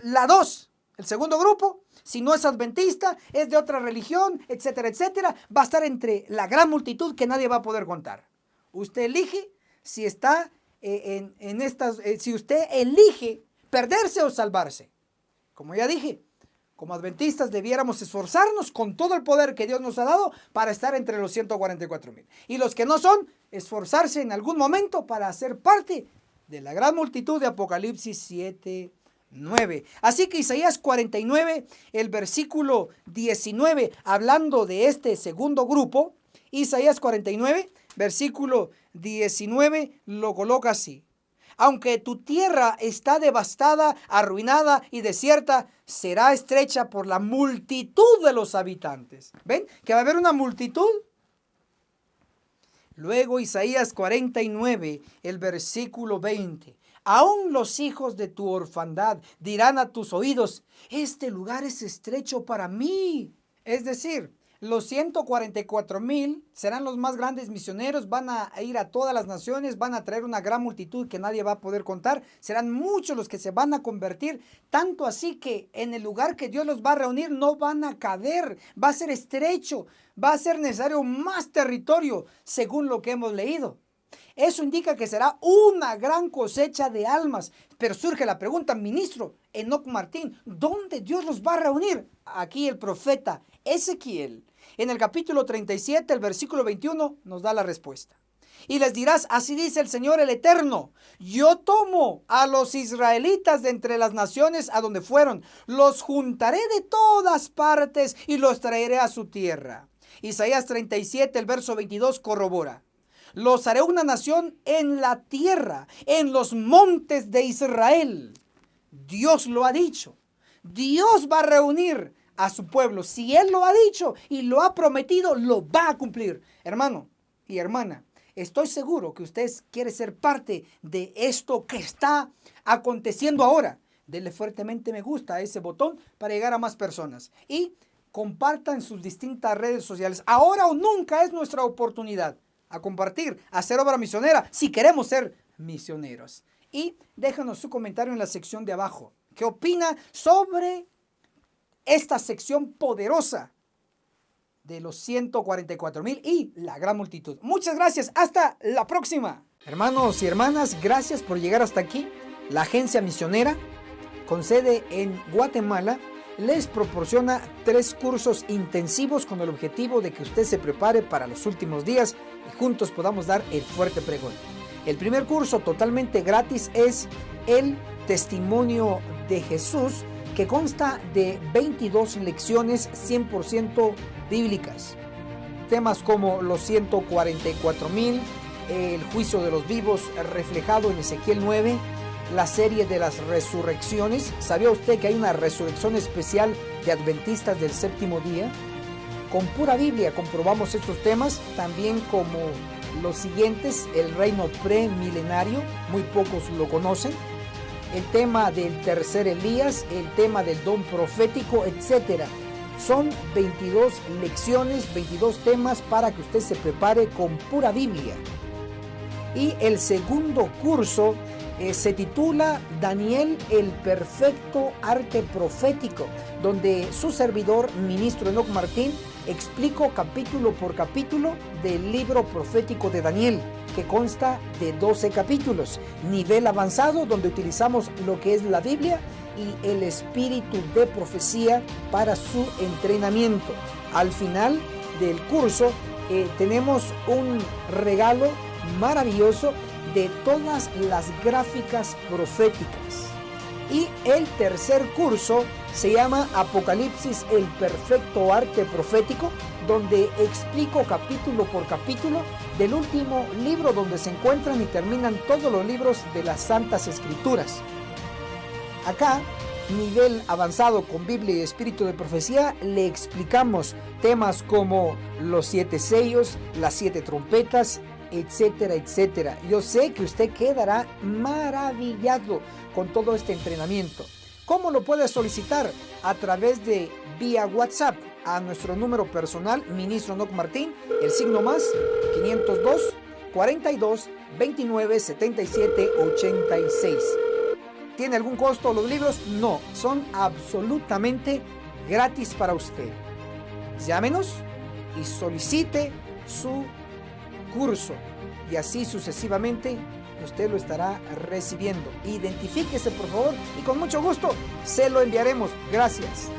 La dos, El segundo grupo, si no es adventista, es de otra religión, etcétera, etcétera, va a estar entre la gran multitud que nadie va a poder contar. Usted elige si está si usted elige perderse o salvarse. Como ya dije, como adventistas debiéramos esforzarnos con todo el poder que Dios nos ha dado para estar entre los 144,000. Y los que no son, esforzarse en algún momento para ser parte de la gran multitud de Apocalipsis 7, 9. Así que Isaías 49, el versículo 19, hablando de este segundo grupo, Isaías 49, versículo 19, lo coloca así. Aunque tu tierra está devastada, arruinada y desierta, será estrecha por la multitud de los habitantes. ¿Ven? Que va a haber una multitud. Luego Isaías 49, el versículo 20. Aún los hijos de tu orfandad dirán a tus oídos, este lugar es estrecho para mí. Es decir, los 144,000 serán los más grandes misioneros, van a ir a todas las naciones, van a traer una gran multitud que nadie va a poder contar. Serán muchos los que se van a convertir, tanto así que en el lugar que Dios los va a reunir no van a caber, va a ser estrecho, va a ser necesario más territorio, según lo que hemos leído. Eso indica que será una gran cosecha de almas. Pero surge la pregunta, ministro Enoc Martín, ¿dónde Dios los va a reunir? Aquí el profeta Ezequiel, en el capítulo 37, el versículo 21, nos da la respuesta. Y les dirás, así dice el Señor el Eterno, yo tomo a los israelitas de entre las naciones a donde fueron, los juntaré de todas partes y los traeré a su tierra. Isaías 37, el verso 22 corrobora. Los haré una nación en la tierra, en los montes de Israel. Dios lo ha dicho. Dios va a reunir a su pueblo. Si Él lo ha dicho y lo ha prometido, lo va a cumplir. Hermano y hermana, estoy seguro que usted quiere ser parte de esto que está aconteciendo ahora. Dele fuertemente me gusta a ese botón para llegar a más personas. Y compartan sus distintas redes sociales. Ahora o nunca es nuestra oportunidad a compartir, a hacer obra misionera, si queremos ser misioneros. Y déjanos su comentario en la sección de abajo. ¿Qué opina sobre esta sección poderosa de los 144,000 y la gran multitud? Muchas gracias. Hasta la próxima. Hermanos y hermanas, gracias por llegar hasta aquí. La agencia misionera, con sede en Guatemala, les proporciona 3 cursos intensivos con el objetivo de que usted se prepare para los últimos días y juntos podamos dar el fuerte pregón. El primer curso totalmente gratis es el Testimonio de Jesús, que consta de 22 lecciones 100% bíblicas. Temas como los 144,000, el juicio de los vivos reflejado en Ezequiel 9, la serie de las resurrecciones. ¿Sabía usted que hay una resurrección especial de adventistas del séptimo día? Con pura Biblia comprobamos estos temas, también como los siguientes: el reino premilenario, muy pocos lo conocen, el tema del tercer Elías, el tema del don profético, etc. Son 22 lecciones, 22 temas para que usted se prepare con pura Biblia. Y el segundo curso se titula Daniel, el perfecto arte profético, donde su servidor, ministro Enoc Martín, explico capítulo por capítulo del libro profético de Daniel, que consta de 12 capítulos. Nivel avanzado, donde utilizamos lo que es la Biblia y el espíritu de profecía para su entrenamiento. Al final del curso tenemos un regalo maravilloso de todas las gráficas proféticas. Y el tercer curso se llama Apocalipsis, el perfecto arte profético, donde explico capítulo por capítulo del último libro donde se encuentran y terminan todos los libros de las Santas Escrituras. Acá, nivel avanzado con Biblia y espíritu de profecía, le explicamos temas como los 7 sellos, las 7 trompetas, etcétera, etcétera. Yo sé que usted quedará maravillado con todo este entrenamiento. ¿Cómo lo puede solicitar? A través de vía WhatsApp a nuestro número personal, ministro Enoc Martín, el signo más 502 42 29 77 86. ¿Tiene algún costo los libros? No, son absolutamente gratis para usted. Llámenos y solicite su curso y así sucesivamente usted lo estará recibiendo. Identifíquese por favor y con mucho gusto se lo enviaremos. Gracias.